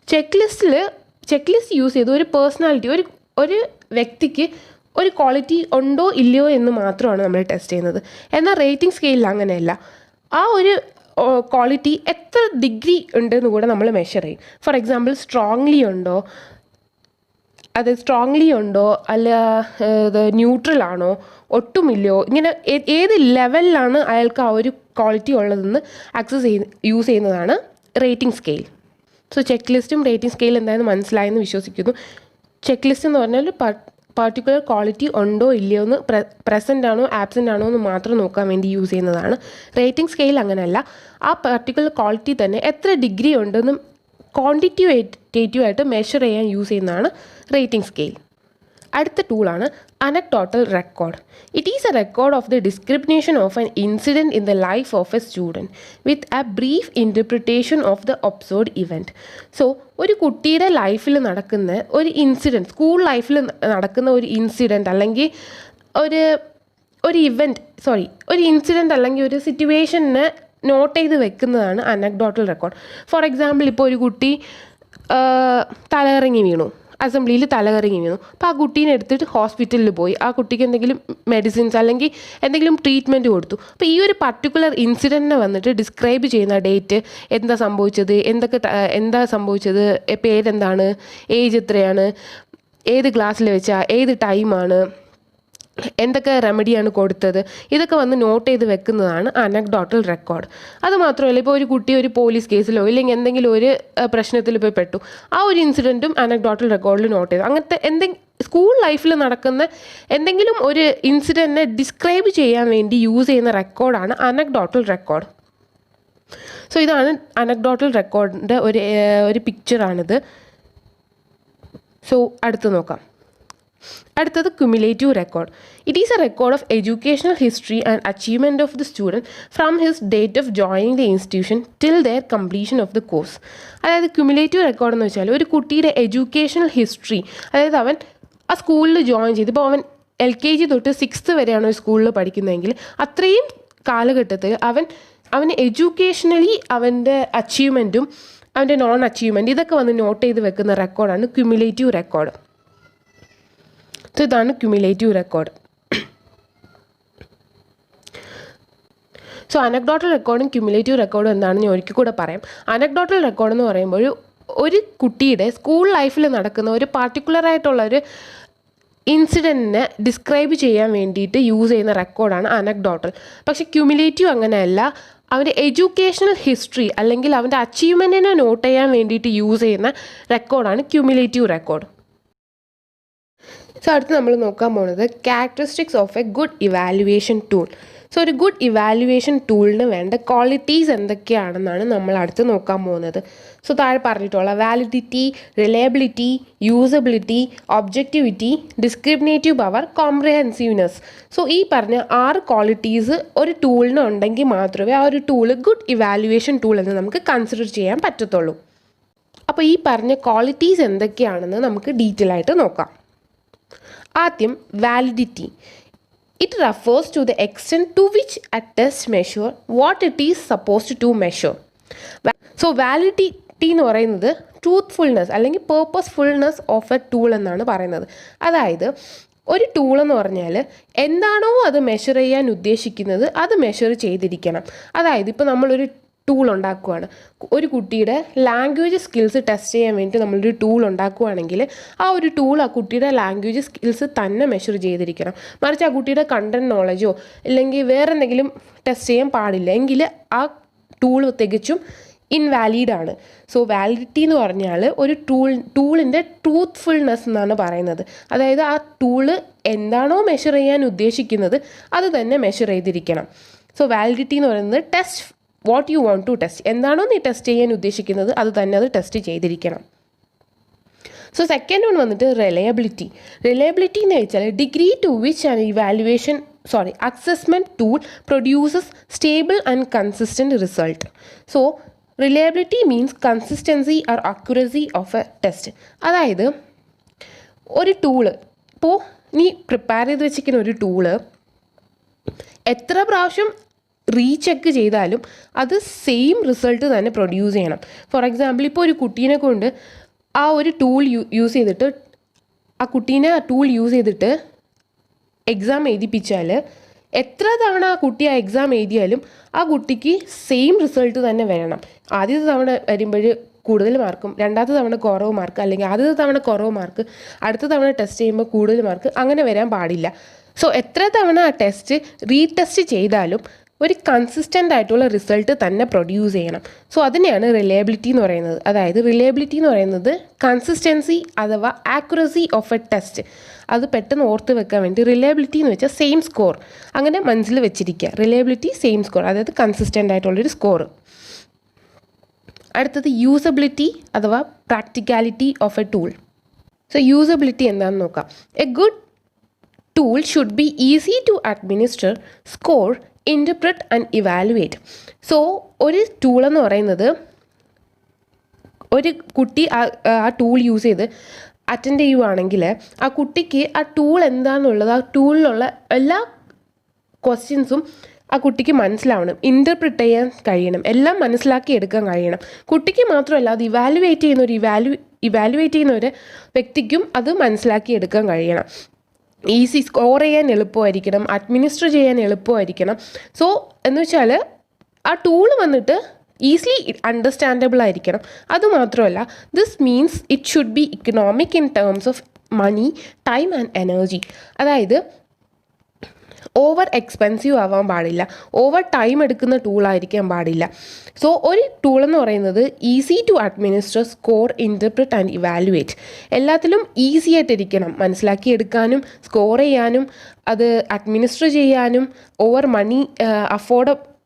ചെക്ക് ലിസ്റ്റ് യൂസ് ചെയ്ത് ഒരു പേഴ്സണാലിറ്റി, ഒരു വ്യക്തിക്ക് ഒരു ക്വാളിറ്റി ഉണ്ടോ ഇല്ലയോ എന്ന് മാത്രമാണ് നമ്മൾ ടെസ്റ്റ് ചെയ്യുന്നത്. എന്നാൽ റേറ്റിംഗ് സ്കെയിലിൽ അങ്ങനെയല്ല. ആ ഒരു ക്വാളിറ്റി എത്ര ഡിഗ്രി ഉണ്ടെന്ന് കൂടെ നമ്മൾ മെഷർ ചെയ്യും. ഫോർ എക്സാമ്പിൾ സ്ട്രോങ്ലി ഉണ്ടോ അല്ല ന്യൂട്രൽ ആണോ ഒട്ടുമില്ലയോ, ഇങ്ങനെ ഏത് ലെവലിലാണ് അയാൾക്ക് ആ ഒരു ക്വാളിറ്റി ഉള്ളതെന്ന് യൂസ് ചെയ്യുന്നതാണ് റേറ്റിംഗ് സ്കെയിൽ. സോ ചെക്ക് ലിസ്റ്റും റേറ്റിംഗ് സ്കെയിൽ എന്താണെന്ന് മനസ്സിലായെന്ന് വിശ്വസിക്കുന്നു. ചെക്ക് ലിസ്റ്റ് എന്ന് പറഞ്ഞാൽ പർട്ടിക്കുലർ ക്വാളിറ്റി ഉണ്ടോ ഇല്ലയോ എന്ന് പ്രസൻ്റ് ആണോ ആബ്സെൻ്റ് ആണോ എന്ന് മാത്രം നോക്കാൻ വേണ്ടി യൂസ് ചെയ്യുന്നതാണ്. റേറ്റിംഗ് സ്കെയിൽ അങ്ങനെയല്ല. ആ പർട്ടിക്കുലർ ക്വാളിറ്റി തന്നെ എത്ര ഡിഗ്രി ഉണ്ടെന്നും ക്വാണ്ടിറ്റേറ്റീവായിട്ട് മെഷർ ചെയ്യാൻ യൂസ് ചെയ്യുന്നതാണ് റേറ്റിംഗ് സ്കെയിൽ. അടുത്ത ടൂളാണ് anecdotal record. It is a record of the discrimination of an incident in the life of a student with a brief interpretation of the observed event. So ഒരു കുട്ടിയുടെ ലൈഫിൽ നടക്കുന്ന ഒരു ഇൻസിഡൻറ്റ്, സ്കൂൾ ലൈഫിൽ നടക്കുന്ന ഒരു ഇൻസിഡൻറ്റ് അല്ലെങ്കിൽ ഒരു ഇൻസിഡൻറ്റ് അല്ലെങ്കിൽ ഒരു സിറ്റുവേഷനെ നോട്ട് ചെയ്ത് വെക്കുന്നതാണ് അനക്ഡോട്ടൽ റെക്കോർഡ്. ഫോർ എക്സാമ്പിൾ, ഇപ്പോൾ ഒരു കുട്ടി അസംബ്ലിയിൽ തലകറങ്ങി വീണു. അപ്പോൾ ആ കുട്ടീനെ എടുത്തിട്ട് ഹോസ്പിറ്റലിൽ പോയി. ആ കുട്ടിക്ക് എന്തെങ്കിലും മെഡിസിൻസ് അല്ലെങ്കിൽ എന്തെങ്കിലും ട്രീറ്റ്മെൻറ്റ് കൊടുത്തു. അപ്പോൾ ഈ ഒരു പർട്ടിക്കുലർ ഇൻസിഡൻറ്റിനെ വന്നിട്ട് ഡിസ്ക്രൈബ് ചെയ്യുന്ന ഡേറ്റ്, എന്താ സംഭവിച്ചത്, പേരെന്താണ്, ഏജ് എത്രയാണ്, ഏത് ക്ലാസ്സിൽ വെച്ചാൽ, ഏത് ടൈമാണ്, എന്തൊക്കെ റെമഡിയാണ് കൊടുത്തത്, ഇതൊക്കെ വന്ന് നോട്ട് ചെയ്ത് വെക്കുന്നതാണ് അനക്ഡോട്ടൽ റെക്കോർഡ്. അതുമാത്രമല്ല, ഇപ്പോൾ ഒരു കുട്ടി ഒരു പോലീസ് കേസിലോ ഇല്ലെങ്കിൽ എന്തെങ്കിലും ഒരു പ്രശ്നത്തിൽ പോയി പെട്ടു, ആ ഒരു ഇൻസിഡൻറ്റും അനക്ഡോട്ടൽ റെക്കോർഡിൽ നോട്ട് ചെയ്തു. അങ്ങനത്തെ സ്കൂൾ ലൈഫിൽ നടക്കുന്ന എന്തെങ്കിലും ഒരു ഇൻസിഡൻറ്റിനെ ഡിസ്ക്രൈബ് ചെയ്യാൻ വേണ്ടി യൂസ് ചെയ്യുന്ന റെക്കോർഡാണ് അനക്ഡോട്ടൽ റെക്കോർഡ്. സോ ഇതാണ് അനക്ഡോട്ടൽ റെക്കോർഡിൻ്റെ ഒരു പിക്ചറാണിത്. സോ അടുത്ത് നോക്കാം. അടുത്തത് cumulative record. It is a record of educational history and achievement of the student from his date of joining the institution till their completion of the course. അതായത് ക്യുമുലേറ്റീവ് റെക്കോർഡ് എന്ന് വെച്ചാൽ ഒരു കുട്ടിയുടെ എഡ്യൂക്കേഷണൽ ഹിസ്റ്ററി, അതായത് അവൻ ആ സ്കൂളിൽ ജോയിൻ ചെയ്ത്, ഇപ്പോൾ അവൻ LKG തൊട്ട് 6th വരെയാണ് ഒരു സ്കൂളിൽ പഠിക്കുന്നതെങ്കിൽ അത്രയും കാലഘട്ടത്തിൽ അവന് എഡ്യൂക്കേഷണലി അവൻ്റെ അച്ചീവ്മെൻറ്റും അവൻ്റെ നോൺ അച്ചീവ്മെൻറ്റ് ഇതൊക്കെ വന്ന് നോട്ട് ചെയ്ത് വെക്കുന്ന റെക്കോർഡാണ് ക്യുമുലേറ്റീവ് റെക്കോർഡ്. സോ ഇതാണ് ക്യുമുലേറ്റീവ് റെക്കോർഡ്. സോ അനക്ഡോട്ടൽ റെക്കോർഡും ക്യുമുലേറ്റീവ് റെക്കോർഡും എന്താണെന്ന് ഞാൻ ഒരിക്കൽ കൂടെ പറയാം. അനക്ഡോട്ടൽ റെക്കോർഡ് എന്ന് പറയുമ്പോൾ ഒരു കുട്ടിയുടെ സ്കൂൾ ലൈഫിൽ നടക്കുന്ന ഒരു പാർട്ടിക്കുലറായിട്ടുള്ള ഒരു ഇൻസിഡൻറ്റിനെ ഡിസ്ക്രൈബ് ചെയ്യാൻ വേണ്ടിയിട്ട് യൂസ് ചെയ്യുന്ന റെക്കോർഡാണ് അനക്ഡോട്ടൽ. പക്ഷേ ക്യുമുലേറ്റീവ് അങ്ങനെയല്ല. അവൻ്റെ എഡ്യൂക്കേഷണൽ ഹിസ്റ്ററി അല്ലെങ്കിൽ അവൻ്റെ അച്ചീവ്മെൻറ്റിനെ നോട്ട് ചെയ്യാൻ വേണ്ടിയിട്ട് യൂസ് ചെയ്യുന്ന റെക്കോർഡാണ് ക്യുമുലേറ്റീവ് റെക്കോർഡ്. സോ അടുത്ത് നമ്മൾ നോക്കാൻ പോകുന്നത് characteristics of A good evaluation tool. So ഒരു ഗുഡ് ഇവാലുവേഷൻ ടൂളിന് വേണ്ട ക്വാളിറ്റീസ് എന്തൊക്കെയാണെന്നാണ് നമ്മൾ അടുത്ത് നോക്കാൻ പോകുന്നത്. സോ താഴെ പറഞ്ഞിട്ടുള്ള validity, reliability, usability, objectivity, discriminative power, comprehensiveness. So ഈ പറഞ്ഞ 6 ക്വാളിറ്റീസ് ഒരു ടൂളിന് ഉണ്ടെങ്കിൽ മാത്രമേ ആ ഒരു ടൂള് ഗുഡ് ഇവാലുവേഷൻ ടൂൾ എന്ന് നമുക്ക് കൺസിഡർ ചെയ്യാൻ പറ്റത്തുള്ളൂ. അപ്പോൾ ഈ പറഞ്ഞ ക്വാളിറ്റീസ് എന്തൊക്കെയാണെന്ന് നമുക്ക് ഡീറ്റെയിൽ ആയിട്ട് നോക്കാം. ആദ്യം validity. It refers to the extent to which a test measure what it is supposed to measure. So validity എന്ന് പറയുന്നത് ട്രൂത്ത്ഫുൾനെസ് അല്ലെങ്കിൽ പേർപ്പസ്ഫുൾനെസ് ഓഫ് എ ടൂൾ എന്നാണ് പറയുന്നത്. അതായത് ഒരു ടൂൾ എന്ന് പറഞ്ഞാൽ എന്താണോ അത് മെഷർ ചെയ്യാൻ ഉദ്ദേശിക്കുന്നത് അത് മെഷർ ചെയ്തിരിക്കണം. അതായത് ഇപ്പോൾ നമ്മളൊരു ടൂൾ ഉണ്ടാക്കുകയാണ്, ഒരു കുട്ടിയുടെ ലാംഗ്വേജ് സ്കിൽസ് ടെസ്റ്റ് ചെയ്യാൻ വേണ്ടി നമ്മളൊരു ടൂൾ ഉണ്ടാക്കുകയാണെങ്കിൽ ആ ഒരു ടൂൾ ആ കുട്ടിയുടെ ലാംഗ്വേജ് സ്കിൽസ് തന്നെ മെഷർ ചെയ്തിരിക്കണം. മറിച്ച് ആ കുട്ടിയുടെ കണ്ടൻറ് നോളജോ അല്ലെങ്കിൽ വേറെ എന്തെങ്കിലും ടെസ്റ്റ് ചെയ്യാൻ പാടില്ല, എങ്കിൽ ആ ടൂൾ തികച്ചും ഇൻവാലിഡാണ്. സോ വാലിഡിറ്റി എന്ന് പറഞ്ഞാൽ ഒരു ടൂളിൻ്റെ ട്രൂത്ത്ഫുൾനെസ് എന്നാണ് പറയുന്നത്. അതായത് ആ ടൂള് എന്താണോ മെഷർ ചെയ്യാൻ ഉദ്ദേശിക്കുന്നത് അത് തന്നെ മെഷർ ചെയ്തിരിക്കണം. സോ വാലിഡിറ്റി എന്ന് പറയുന്നത് test what you want to test, എന്താണോ നീ ടെസ്റ്റ് ചെയ്യാൻ ഉദ്ദേശിക്കുന്നത് അത് തന്നെ അത് ടെസ്റ്റ് ചെയ്തിരിക്കണം. സോ സെക്കൻഡ് വൺ വന്നിട്ട് റിലയബിലിറ്റി. റിലയബിലിറ്റി എന്ന് വെച്ചാൽ degree to which an assessment tool produces stable and consistent result. So reliability means consistency or accuracy of a test. അതായത് ഒരു ടൂള്, ഇപ്പോൾ നീ പ്രിപ്പയർ ചെയ്ത് വെച്ചിരിക്കുന്ന ഒരു ടൂള് എത്ര പ്രാവശ്യം റീചെക്ക് ചെയ്താലും അത് സെയിം റിസൾട്ട് തന്നെ പ്രൊഡ്യൂസ് ചെയ്യണം. ഫോർ എക്സാമ്പിൾ, ഇപ്പോൾ ഒരു കുട്ടീനെ കൊണ്ട് ആ ഒരു ടൂൾ യൂസ് ചെയ്തിട്ട് എക്സാം എഴുതിപ്പിച്ചാൽ എത്ര തവണ ആ കുട്ടി ആ എക്സാം എഴുതിയാലും ആ കുട്ടിക്ക് സെയിം റിസൾട്ട് തന്നെ വരണം. ആദ്യത്തെ തവണ വരുമ്പോൾ കൂടുതൽ മാർക്കും, രണ്ടാമത്തെ തവണ കുറവ് മാർക്ക്, അല്ലെങ്കിൽ ആദ്യത്തെ തവണ കുറവ് മാർക്ക്, അടുത്ത തവണ ടെസ്റ്റ് ചെയ്യുമ്പോൾ കൂടുതൽ മാർക്ക്, അങ്ങനെ വരാൻ പാടില്ല. സോ എത്ര തവണ ആ ടെസ്റ്റ് റീടെസ്റ്റ് ചെയ്താലും ഒരു കൺസിസ്റ്റൻ്റ് ആയിട്ടുള്ള റിസൾട്ട് തന്നെ പ്രൊഡ്യൂസ് ചെയ്യണം. സോ അതിനെയാണ് റിലയബിലിറ്റി എന്ന് പറയുന്നത്. അതായത് റിലയബിലിറ്റി എന്ന് പറയുന്നത് കൺസിസ്റ്റൻസി അഥവാ ആക്യുറസി ഓഫ് എ ടെസ്റ്റ്. അത് പെട്ടെന്ന് ഓർത്ത് വെക്കാൻ വേണ്ടി റിലയബിലിറ്റി എന്ന് വെച്ചാൽ സെയിം സ്കോർ അങ്ങനെ മനസ്സിൽ വെച്ചിരിക്കുക. റിലയബിലിറ്റി സെയിം സ്കോർ, അതായത് കൺസിസ്റ്റൻ്റ് ആയിട്ടുള്ളൊരു സ്കോർ. അടുത്തത് യൂസബിലിറ്റി അഥവാ practicality of a tool. So usability എന്താണെന്ന് നോക്കാം. A good tool should be easy to administer, score, interpret and evaluate. So ഒരു ടൂൾ എന്ന് പറയുന്നത് ഒരു കുട്ടി ആ ടൂൾ യൂസ് ചെയ്ത് അറ്റൻഡ് ചെയ്യുവാണെങ്കിൽ ആ കുട്ടിക്ക് ആ ടൂൾ എന്താണെന്നുള്ളത്, ആ ടൂളിലുള്ള എല്ലാ ക്വസ്റ്റ്യൻസും ആ കുട്ടിക്ക് മനസ്സിലാവണം, ഇൻ്റർപ്രിറ്റ് ചെയ്യാൻ കഴിയണം, എല്ലാം മനസ്സിലാക്കി എടുക്കാൻ കഴിയണം. കുട്ടിക്ക് മാത്രമല്ല, അത് ഇവാലുവേറ്റ് ചെയ്യുന്ന ഒരു വ്യക്തിക്കും അത് മനസ്സിലാക്കി എടുക്കാൻ കഴിയണം. ഈസി സ്കോർ ചെയ്യാൻ എളുപ്പമായിരിക്കണം, അഡ്മിനിസ്റ്റർ ചെയ്യാൻ എളുപ്പമായിരിക്കണം. സോ എന്ന് വെച്ചാൽ ആ ടൂൾ വന്നിട്ട് ഈസിലി അണ്ടർസ്റ്റാൻഡബിൾ ആയിരിക്കണം. അതുമാത്രമല്ല, this means it should be economic in terms of money, time and energy. അതായത് ഓവർ എക്സ്പെൻസീവ് ആവാൻ പാടില്ല, ഓവർ ടൈം എടുക്കുന്ന ടൂളായിരിക്കാൻ പാടില്ല. സോ ഒരു ടൂൾ എന്ന് പറയുന്നത് easy to administer, score, interpret and evaluate. എല്ലാത്തിലും ഈസി ആയിട്ടിരിക്കണം, മനസ്സിലാക്കി എടുക്കാനും സ്കോർ ചെയ്യാനും അത് അഡ്മിനിസ്റ്റർ ചെയ്യാനും ഓവർ മണി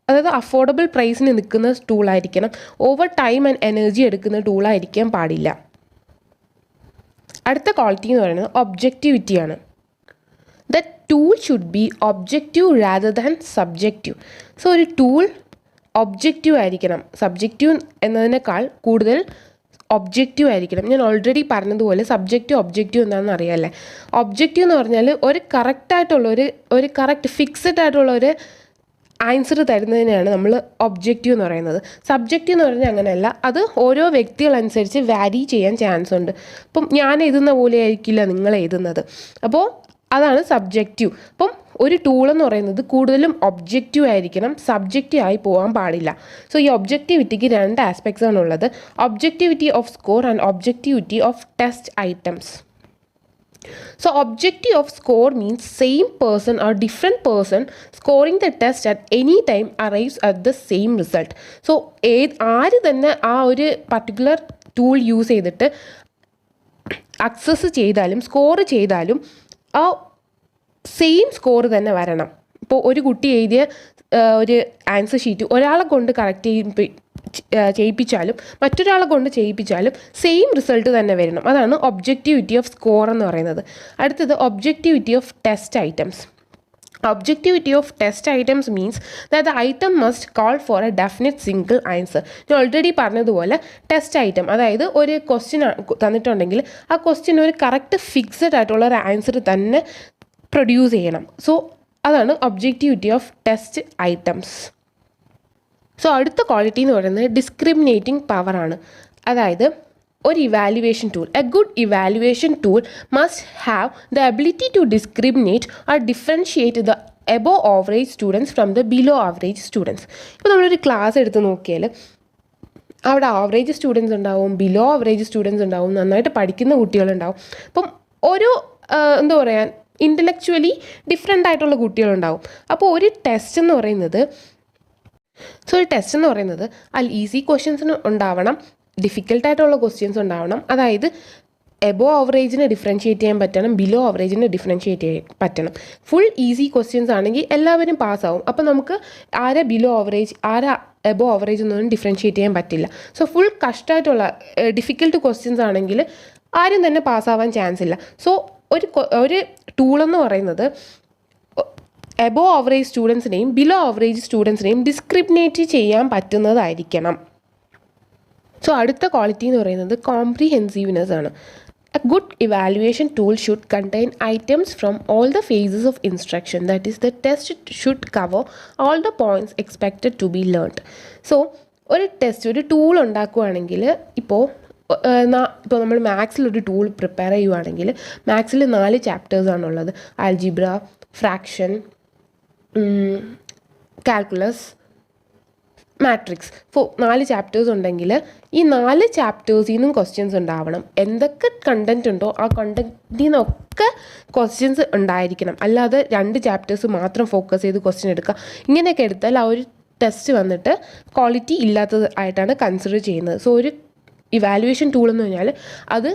അതായത് അഫോർഡബിൾ പ്രൈസിന് നിൽക്കുന്ന ടൂളായിരിക്കണം. ഓവർ ടൈം ആൻഡ് എനർജി എടുക്കുന്ന ടൂളായിരിക്കാൻ പാടില്ല. അടുത്ത ക്വാളിറ്റി എന്ന് പറയുന്നത് ഒബ്ജക്റ്റിവിറ്റിയാണ്. The tool should be objective rather than subjective. So ഒരു ടൂൾ ഒബ്ജക്റ്റീവ് ആയിരിക്കണം, സബ്ജക്റ്റീവ് എന്നതിനേക്കാൾ കൂടുതൽ ഒബ്ജക്റ്റീവ് ആയിരിക്കണം. ഞാൻ ഓൾറെഡി പറഞ്ഞതുപോലെ സബ്ജക്റ്റീവ് ഒബ്ജക്റ്റീവ് എന്താണെന്ന് അറിയാമല്ലേ. ഒബ്ജക്റ്റീവ് എന്ന് പറഞ്ഞാൽ ഒരു കറക്റ്റ് ഫിക്സഡ് ആയിട്ടുള്ള ഒരു ആൻസർ തരുന്നതിനാണ് നമ്മൾ ഒബ്ജക്റ്റീവ് എന്ന് പറയുന്നത്. സബ്ജക്റ്റീവ് എന്ന് പറഞ്ഞാൽ അങ്ങനെയല്ല, അത് ഓരോ വ്യക്തികളനുസരിച്ച് വാരി ചെയ്യാൻ ചാൻസ് ഉണ്ട്. അപ്പം ഞാൻ എഴുതുന്ന പോലെ ആയിരിക്കില്ല നിങ്ങൾ എഴുതുന്നത്. അപ്പോൾ അതാണ് സബ്ജക്റ്റീവ്. അപ്പം ഒരു ടൂൾ എന്ന് പറയുന്നത് കൂടുതലും ഒബ്ജക്റ്റീവ് ആയിരിക്കണം, സബ്ജക്റ്റീവ് ആയി പോകാൻ പാടില്ല. സോ ഈ ഒബ്ജക്റ്റിവിറ്റിക്ക് രണ്ട് ആസ്പെക്ട്സ് ആണുള്ളത്: objectivity of score and objectivity of test items. So objective of score means same person or different person scoring the test at any time arrives at the same result. So ആര് തന്നെ ആ ഒരു പർട്ടിക്കുലർ ടൂൾ യൂസ് ചെയ്തിട്ട് അക്സസ് ചെയ്താലും സ്കോർ ചെയ്താലും ആ സെയിം സ്കോർ തന്നെ വരണം. ഇപ്പോൾ ഒരു കുട്ടി എഴുതിയ ഒരു ആൻസർ ഷീറ്റ് ഒരാളെ കൊണ്ട് ചെയ്യിപ്പിച്ചാലും മറ്റൊരാളെ കൊണ്ട് ചെയ്യിപ്പിച്ചാലും സെയിം റിസൾട്ട് തന്നെ വരണം. അതാണ് ഒബ്ജക്റ്റിവിറ്റി ഓഫ് സ്കോർ എന്ന് പറയുന്നത്. അടുത്തത് objectivity of test items. Objectivity of test items means that the item must call for a definite single answer. ഞാൻ ഓൾറെഡി പറഞ്ഞതുപോലെ ടെസ്റ്റ് ഐറ്റം, അതായത് ഒരു ക്വസ്റ്റ്യൻ തന്നിട്ടുണ്ടെങ്കിൽ ആ ക്വസ്റ്റ്യൻ ഒരു കറക്റ്റ് ഫിക്സഡ് ആയിട്ടുള്ള ഒരു ആൻസർ തന്നെ പ്രൊഡ്യൂസ് ചെയ്യണം. സോ അതാണ് objectivity of test items. So അടുത്ത ക്വാളിറ്റി എന്ന് പറയുന്നത് ഡിസ്ക്രിമിനേറ്റിംഗ് പവറാണ്. അതായത് ഒരു evaluation tool, a good evaluation tool must have the ability to discriminate or differentiate the above average students from the below average students. ഇപ്പോൾ നമ്മളൊരു ക്ലാസ് എടുത്ത് നോക്കിയാൽ അവിടെ ആവറേജ് സ്റ്റുഡൻസ് ഉണ്ടാവും, ബിലോ ആവറേജ് സ്റ്റുഡൻസ് ഉണ്ടാവും, നന്നായിട്ട് പഠിക്കുന്ന കുട്ടികളുണ്ടാവും. അപ്പം ഓരോ എന്താ പറയുക, ഇൻ്റലക്ച്വലി ഡിഫറെൻ്റ് ആയിട്ടുള്ള കുട്ടികളുണ്ടാവും. അപ്പോൾ ഒരു ടെസ്റ്റ് എന്ന് പറയുന്നത് അതിൽ ഈസി ക്വസ്റ്റ്യൻസിന് ഉണ്ടാവണം, ഡിഫിക്കൽട്ടായിട്ടുള്ള ക്വസ്റ്റ്യൻസ് ഉണ്ടാവണം. അതായത് എബോ ആവറേജിനെ ഡിഫറൻഷ്യേറ്റ് ചെയ്യാൻ പറ്റണം, ബിലോ ആവറേജിനെ ഡിഫറൻഷ്യേറ്റ് ചെയ്യാൻ പറ്റണം. ഫുൾ ഈസി ക്വസ്റ്റ്യൻസ് ആണെങ്കിൽ എല്ലാവരും പാസ്സാവും. അപ്പോൾ നമുക്ക് ആരാ ബിലോ ആവറേജ് ആരാ എബോ ആവറേജ് എന്നൊന്നും ഡിഫറൻഷ്യേറ്റ് ചെയ്യാൻ പറ്റില്ല. സോ ഫുൾ കഷ്ടമായിട്ടുള്ള ഡിഫിക്കൽട്ട് ക്വസ്റ്റ്യൻസ് ആണെങ്കിൽ ആരും തന്നെ പാസ്സാവാൻ ചാൻസ് ഇല്ല. സോ ഒരു ടൂളെന്ന് പറയുന്നത് എബോ ആവറേജ് സ്റ്റുഡൻസിനെയും ബിലോ ആവറേജ് സ്റ്റുഡൻസിനെയും ഡിസ്ക്രിമിനേറ്റ് ചെയ്യാൻ പറ്റുന്നതായിരിക്കണം. സോ അടുത്ത ക്വാളിറ്റി എന്ന് പറയുന്നത് കോംപ്രിഹെൻസീവ്നെസ് ആണ്. A good evaluation tool should contain items from all the phases of instruction. That is the test should cover all the points expected to be learned. So ഒരു ടൂൾ ഉണ്ടാക്കുകയാണെങ്കിൽ ഇപ്പോൾ നമ്മൾ മാത്സിലൊരു ടൂൾ പ്രിപ്പയർ ചെയ്യുവാണെങ്കിൽ മാത്സിൽ 4 ചാപ്റ്റേഴ്സാണുള്ളത്: algebra, fraction, calculus, matrix. 4 chapters ഉണ്ടെങ്കിൽ ഈ 4 ചാപ്റ്റേഴ്സിൽ നിന്നും ക്വസ്റ്റ്യൻസ് ഉണ്ടാവണം. എന്തൊക്കെ കണ്ടൻറ് ഉണ്ടോ ആ കണ്ടൻറ്റിൽ നിന്നൊക്കെ ക്വസ്റ്റ്യൻസ് ഉണ്ടായിരിക്കണം. അല്ലാതെ 2 ചാപ്റ്റേഴ്സ് മാത്രം ഫോക്കസ് ചെയ്ത് ക്വസ്റ്റ്യൻ എടുക്കുക. ഇങ്ങനെയൊക്കെ എടുത്താൽ ആ ഒരു ടെസ്റ്റ് വന്നിട്ട് ക്വാളിറ്റി ഇല്ലാത്തത് ആയിട്ടാണ് കൺസിഡർ ചെയ്യുന്നത്. സോ ഒരു ഇവാലുവേഷൻ ടൂൾ എന്ന് പറഞ്ഞാൽ അത്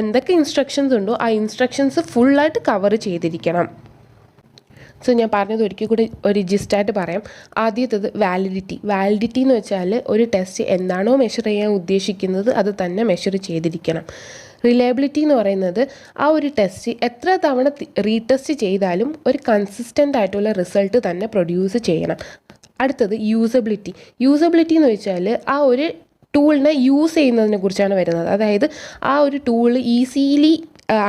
എന്തൊക്കെ ഇൻസ്ട്രക്ഷൻസ് ഉണ്ടോ ആ ഇൻസ്ട്രക്ഷൻസ് ഫുള്ളായിട്ട് കവർ ചെയ്തിരിക്കണം. സോ ഞാൻ പറഞ്ഞത് ഒരിക്കൽ കൂടി ഒരു ജിസ്റ്റായിട്ട് പറയാം. ആദ്യത്തേത് വാലിഡിറ്റി എന്ന് വെച്ചാൽ ഒരു ടെസ്റ്റ് എന്താണോ മെഷർ ചെയ്യാൻ ഉദ്ദേശിക്കുന്നത് അത് തന്നെ മെഷർ ചെയ്തിരിക്കണം. റിലയബിലിറ്റി എന്ന് പറയുന്നത് ആ ഒരു ടെസ്റ്റ് എത്ര തവണ റീടെസ്റ്റ് ചെയ്താലും ഒരു കൺസിസ്റ്റൻ്റ് ആയിട്ടുള്ള റിസൾട്ട് തന്നെ പ്രൊഡ്യൂസ് ചെയ്യണം. അടുത്തത് യൂസബിലിറ്റി എന്ന് വെച്ചാൽ ആ ഒരു ടൂളിനെ യൂസ് ചെയ്യുന്നതിനെ കുറിച്ചാണ് വരുന്നത്. അതായത് ആ ഒരു ടൂൾ ഈസിലി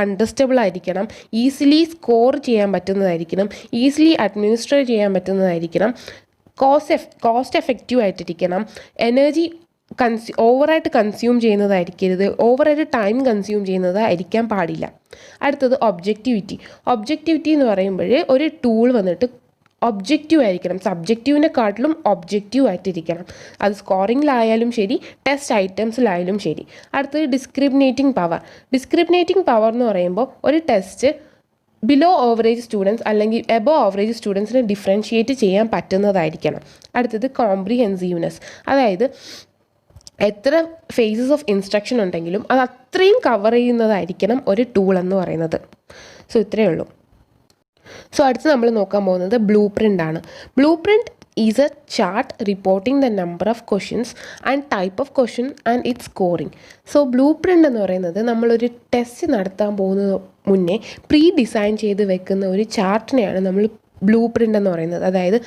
അണ്ടർസ്റ്റബിൾ ആയിരിക്കണം, ഈസിലി സ്കോർ ചെയ്യാൻ പറ്റുന്നതായിരിക്കണം, ഈസിലി അഡ്മിനിസ്ട്രേറ്റ് ചെയ്യാൻ പറ്റുന്നതായിരിക്കണം, കോസ്റ്റ് എഫക്റ്റീവ് ആയിട്ടിരിക്കണം, എനർജി ഓവറായിട്ട് കൺസ്യൂം ചെയ്യുന്നതായിരിക്കരുത്, ഓവറായിട്ട് ടൈം കൺസ്യൂം ചെയ്യുന്നതായിരിക്കാൻ പാടില്ല. അടുത്തത് ഒബ്ജക്റ്റിവിറ്റി എന്ന് പറയുമ്പോൾ ഒരു ടൂൾ വന്നിട്ട് ഒബ്ജക്റ്റീവ് ആയിരിക്കണം, സബ്ജക്റ്റീവിനെക്കാട്ടിലും ഒബ്ജക്റ്റീവ് ആയിട്ടിരിക്കണം. അത് സ്കോറിങ്ങിലായാലും ശരി, ടെസ്റ്റ് ഐറ്റംസിലായാലും ശരി. അടുത്തത് ഡിസ്ക്രിമിനേറ്റിംഗ് പവർ എന്ന് പറയുമ്പോൾ ഒരു ടെസ്റ്റ് ബിലോ ഓവറേജ് സ്റ്റുഡൻസ് അല്ലെങ്കിൽ എബോ ഓവറേജ് സ്റ്റുഡൻസിനെ ഡിഫറൻഷിയേറ്റ് ചെയ്യാൻ പറ്റുന്നതായിരിക്കണം. അടുത്തത് കോംപ്രിഹെൻസീവ്നെസ്, അതായത് എത്ര ഫേസസ് ഓഫ് ഇൻസ്ട്രക്ഷൻ ഉണ്ടെങ്കിലും അത് അത്രയും കവർ ചെയ്യുന്നതായിരിക്കണം ഒരു ടൂൾ എന്ന് പറയുന്നത്. സോ ഇത്രയേ ഉള്ളൂ. സോ അടുത്ത് നമ്മൾ നോക്കാൻ പോകുന്നത് blue print is A chart reporting the number of questions and type of question and it's scoring. So blue print എന്ന് പറയുന്നത് നമ്മളൊരു ടെസ്റ്റ് നടത്താൻ പോകുന്ന മുന്നേ പ്രീ ഡിസൈൻ ചെയ്ത് വെക്കുന്ന ഒരു ചാർട്ടിനെയാണ് നമ്മൾ ബ്ലൂ പ്രിൻ്റ് എന്ന് പറയുന്നത്. അതായത്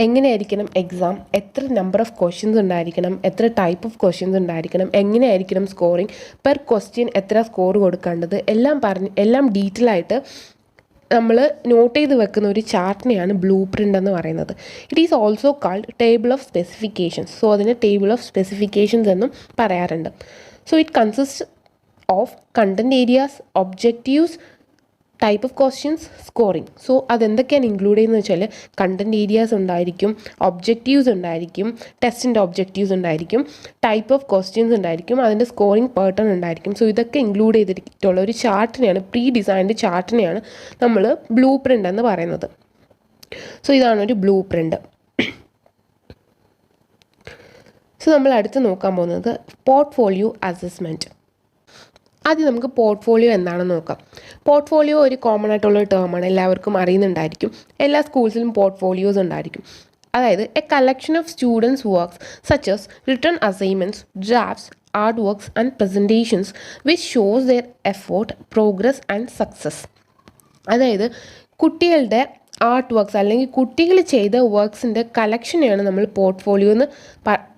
എങ്ങനെയായിരിക്കണം എക്സാം, എത്ര നമ്പർ ഓഫ് ക്വസ്റ്റ്യൻസ് ഉണ്ടായിരിക്കണം, എത്ര ടൈപ്പ് ഓഫ് ക്വസ്റ്റ്യൻസ് ഉണ്ടായിരിക്കണം, എങ്ങനെയായിരിക്കണം സ്കോറിങ്, പെർ ക്വസ്റ്റ്യൻ എത്ര സ്കോർ കൊടുക്കേണ്ടത്, എല്ലാം ഡീറ്റെയിൽ ആയിട്ട് നമ്മൾ നോട്ട് ചെയ്ത് വെക്കുന്ന ഒരു ചാർട്ടിനെയാണ് ബ്ലൂ പ്രിൻ്റ് എന്ന് പറയുന്നത്. It is also called table of specifications. So അതിനെ ടേബിൾ ഓഫ് സ്പെസിഫിക്കേഷൻസ് എന്നും പറയാറുണ്ട്. So it consist of content areas, objectives, type of questions, scoring. So അതെന്തൊക്കെയാണ് ഇൻക്ലൂഡ് ചെയ്യുന്നത് വെച്ചാൽ കണ്ടൻറ് ഏരിയാസ് ഉണ്ടായിരിക്കും, ഒബ്ജക്റ്റീവ്സ് ഉണ്ടായിരിക്കും, ടെസ്റ്റിൻ്റെ ഒബ്ജക്റ്റീവ്സ് ഉണ്ടായിരിക്കും, ടൈപ്പ് ഓഫ് ക്വസ്റ്റ്യൻസ് ഉണ്ടായിരിക്കും, അതിൻ്റെ സ്കോറിങ് പാറ്റേൺ ഉണ്ടായിരിക്കും. സോ ഇതൊക്കെ ഇൻക്ലൂഡ് ചെയ്തിട്ടുള്ള ഒരു ചാർട്ടിനെയാണ്, പ്രീ ഡിസൈൻഡ് ചാർട്ടിനെയാണ് നമ്മൾ ബ്ലൂ പ്രിൻ്റ് എന്ന് പറയുന്നത്. സോ ഇതാണ് ഒരു ബ്ലൂ പ്രിൻ്റ്. സോ നമ്മൾ അടുത്ത് നോക്കാൻ പോകുന്നത് പോർട്ട്ഫോളിയോ അസസ്മെൻറ്റ്. ആദ്യം നമുക്ക് പോർട്ട്ഫോളിയോ എന്താണെന്ന് നോക്കാം. പോർട്ട്ഫോളിയോ ഒരു കോമൺ ആയിട്ടുള്ള ടേമാണ്, എല്ലാവർക്കും അറിയുന്നുണ്ടായിരിക്കും. എല്ലാ സ്കൂൾസിലും പോർട്ട്ഫോളിയോസ് ഉണ്ടായിരിക്കും. അതായത് a collection of students works such as written assignments, drafts, art works and presentations which shows their effort, progress and success. അതായത് കുട്ടികളുടെ ആർട്ട് വർക്ക്സ് അല്ലെങ്കിൽ കുട്ടികൾ ചെയ്ത വർക്ക്സിൻ്റെ കളക്ഷനെയാണ് നമ്മൾ പോർട്ട്ഫോളിയോ എന്ന്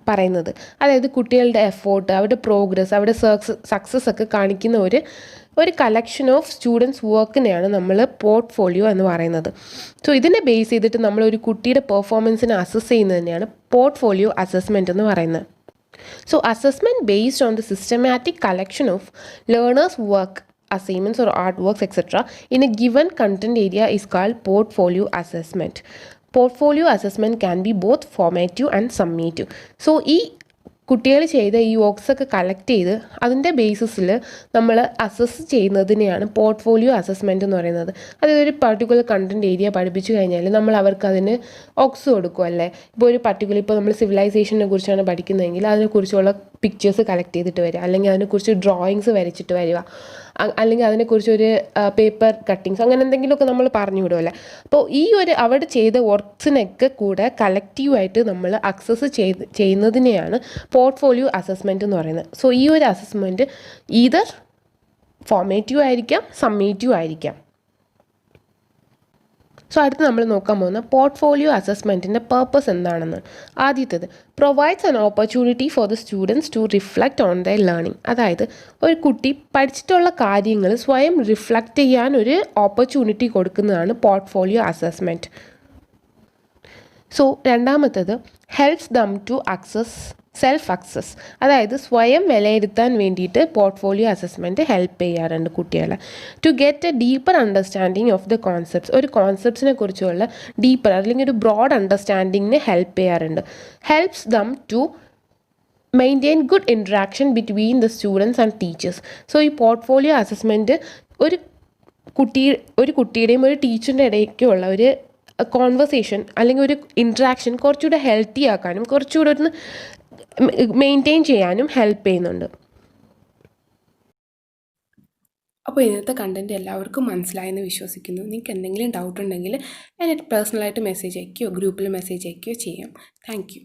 പറയുന്നത്. അതായത് കുട്ടികളുടെ എഫേർട്ട്, അവരുടെ പ്രോഗ്രസ്, അവരുടെ സക്സസ് ഒക്കെ കാണിക്കുന്ന ഒരു കളക്ഷൻ ഓഫ് സ്റ്റുഡൻസ് വർക്കിനെയാണ് നമ്മൾ പോർട്ട്ഫോളിയോ എന്ന് പറയുന്നത്. സോ ഇതിനെ ബേസ് ചെയ്തിട്ട് നമ്മളൊരു കുട്ടിയുടെ പെർഫോമൻസിനെ അസസ് ചെയ്യുന്നതിനെയാണ് പോർട്ട്ഫോളിയോ അസസ്മെൻറ്റ് എന്ന് പറയുന്നത്. So assessment based on the systematic collection of learners work, assignments or artworks etc. in a given content area is called portfolio assessment. Portfolio assessment can be both formative and summative. So ഈ കുട്ടികൾ ചെയ്ത ഈ വർക്ക്സൊക്കെ കളക്ട് ചെയ്ത് അതിൻ്റെ ബേസിസിൽ നമ്മൾ അസസ് ചെയ്യുന്നതിനെയാണ് പോർട്ട്ഫോളിയോ അസസ്മെൻറ്റ് എന്ന് പറയുന്നത്. അതായത് ഒരു പർട്ടിക്കുലർ കണ്ടൻറ് ഏരിയ പഠിപ്പിച്ചു കഴിഞ്ഞാൽ നമ്മൾ അവർക്ക് അതിന് ഒക്സ് കൊടുക്കും അല്ലേ. ഇപ്പോൾ ഒരു പർട്ടിക്കുലർ ഇപ്പോൾ നമ്മൾ സിവിലൈസേഷനെ കുറിച്ചാണ് പഠിക്കുന്നതെങ്കിൽ അതിനെക്കുറിച്ചുള്ള പിക്ചേഴ്സ് കളക്ട് ചെയ്തിട്ട് വരിക, അല്ലെങ്കിൽ അതിനെക്കുറിച്ച് ഡ്രോയിങ്സ് വരച്ചിട്ട് വരിക, അല്ലെങ്കിൽ അതിനെക്കുറിച്ചൊരു പേപ്പർ കട്ടിങ്സ് അങ്ങനെ എന്തെങ്കിലുമൊക്കെ നമ്മൾ പറഞ്ഞു വിടുമല്ലേ. അപ്പോൾ ഈ അവിടെ ചെയ്ത വർക്ക്സിനൊക്കെ കൂടെ കളക്റ്റീവായിട്ട് നമ്മൾ അക്സസ് ചെയ്യുന്നതിനെയാണ് പോർട്ട്ഫോളിയോ അസസ്മെൻറ്റ് എന്ന് പറയുന്നത്. സോ ഈ ഒരു അസസ്മെൻറ്റ് ഈതർ ഫോർമേറ്റീവ് ആയിരിക്കാം, സമ്മേറ്റീവ് ആയിരിക്കാം. സോ അടുത്ത് നമ്മൾ നോക്കാൻ പോകുന്ന പോർട്ട്ഫോളിയോ അസസ്മെൻറ്റിൻ്റെ പർപ്പസ് എന്താണെന്ന്. ആദ്യത്തേത് provides an opportunity for the students to reflect on their learning. അതായത് ഒരു കുട്ടി പഠിച്ചിട്ടുള്ള കാര്യങ്ങൾ സ്വയം റിഫ്ലക്റ്റ് ചെയ്യാൻ ഒരു ഓപ്പർച്യൂണിറ്റി കൊടുക്കുന്നതാണ് പോർട്ട്ഫോളിയോ അസസ്മെൻറ്റ്. സോ രണ്ടാമത്തേത് helps them to assess self assess, അതായത് സ്വയം വിലയിരുത്താൻ വേണ്ടിയിട്ട് പോർട്ട്ഫോളിയോ അസസ്മെൻറ്റ് ഹെൽപ്പ് ചെയ്യാറുണ്ട് കുട്ടികളെ. To get a deeper understanding of the concepts, ഒരു കോൺസെപ്റ്റ്സിനെ കുറിച്ചുള്ള ഡീപ്പർ അല്ലെങ്കിൽ ഒരു ബ്രോഡ് അണ്ടർസ്റ്റാൻഡിങ്ങിന് ഹെൽപ്പ് ചെയ്യാറുണ്ട്. Helps them to maintain good interaction between the students and teachers. So ഈ പോർട്ട്ഫോളിയോ അസസ്മെൻറ്റ് ഒരു കുട്ടിയുടെയും ഒരു ടീച്ചറിൻ്റെ ഇടയ്ക്കുള്ള ഒരു കോൺവെർസേഷൻ അല്ലെങ്കിൽ ഒരു ഇൻട്രാക്ഷൻ കുറച്ചുകൂടെ ഹെൽത്തി ആക്കാനും കുറച്ചുകൂടെ ഒന്ന് മെയിൻറ്റെയിൻ ചെയ്യാനും ഹെൽപ്പ് ചെയ്യുന്നുണ്ട്. അപ്പോൾ ഇന്നത്തെ കണ്ടൻറ്റ് എല്ലാവർക്കും മനസ്സിലായെന്ന് വിശ്വസിക്കുന്നു. നിങ്ങൾക്ക് എന്തെങ്കിലും ഡൗട്ട് ഉണ്ടെങ്കിൽ എന്നെ പേഴ്സണലായിട്ട് മെസ്സേജ് അയക്കുകയോ ഗ്രൂപ്പിൽ മെസ്സേജ് അയക്കുകയോ ചെയ്യാം. Thank you.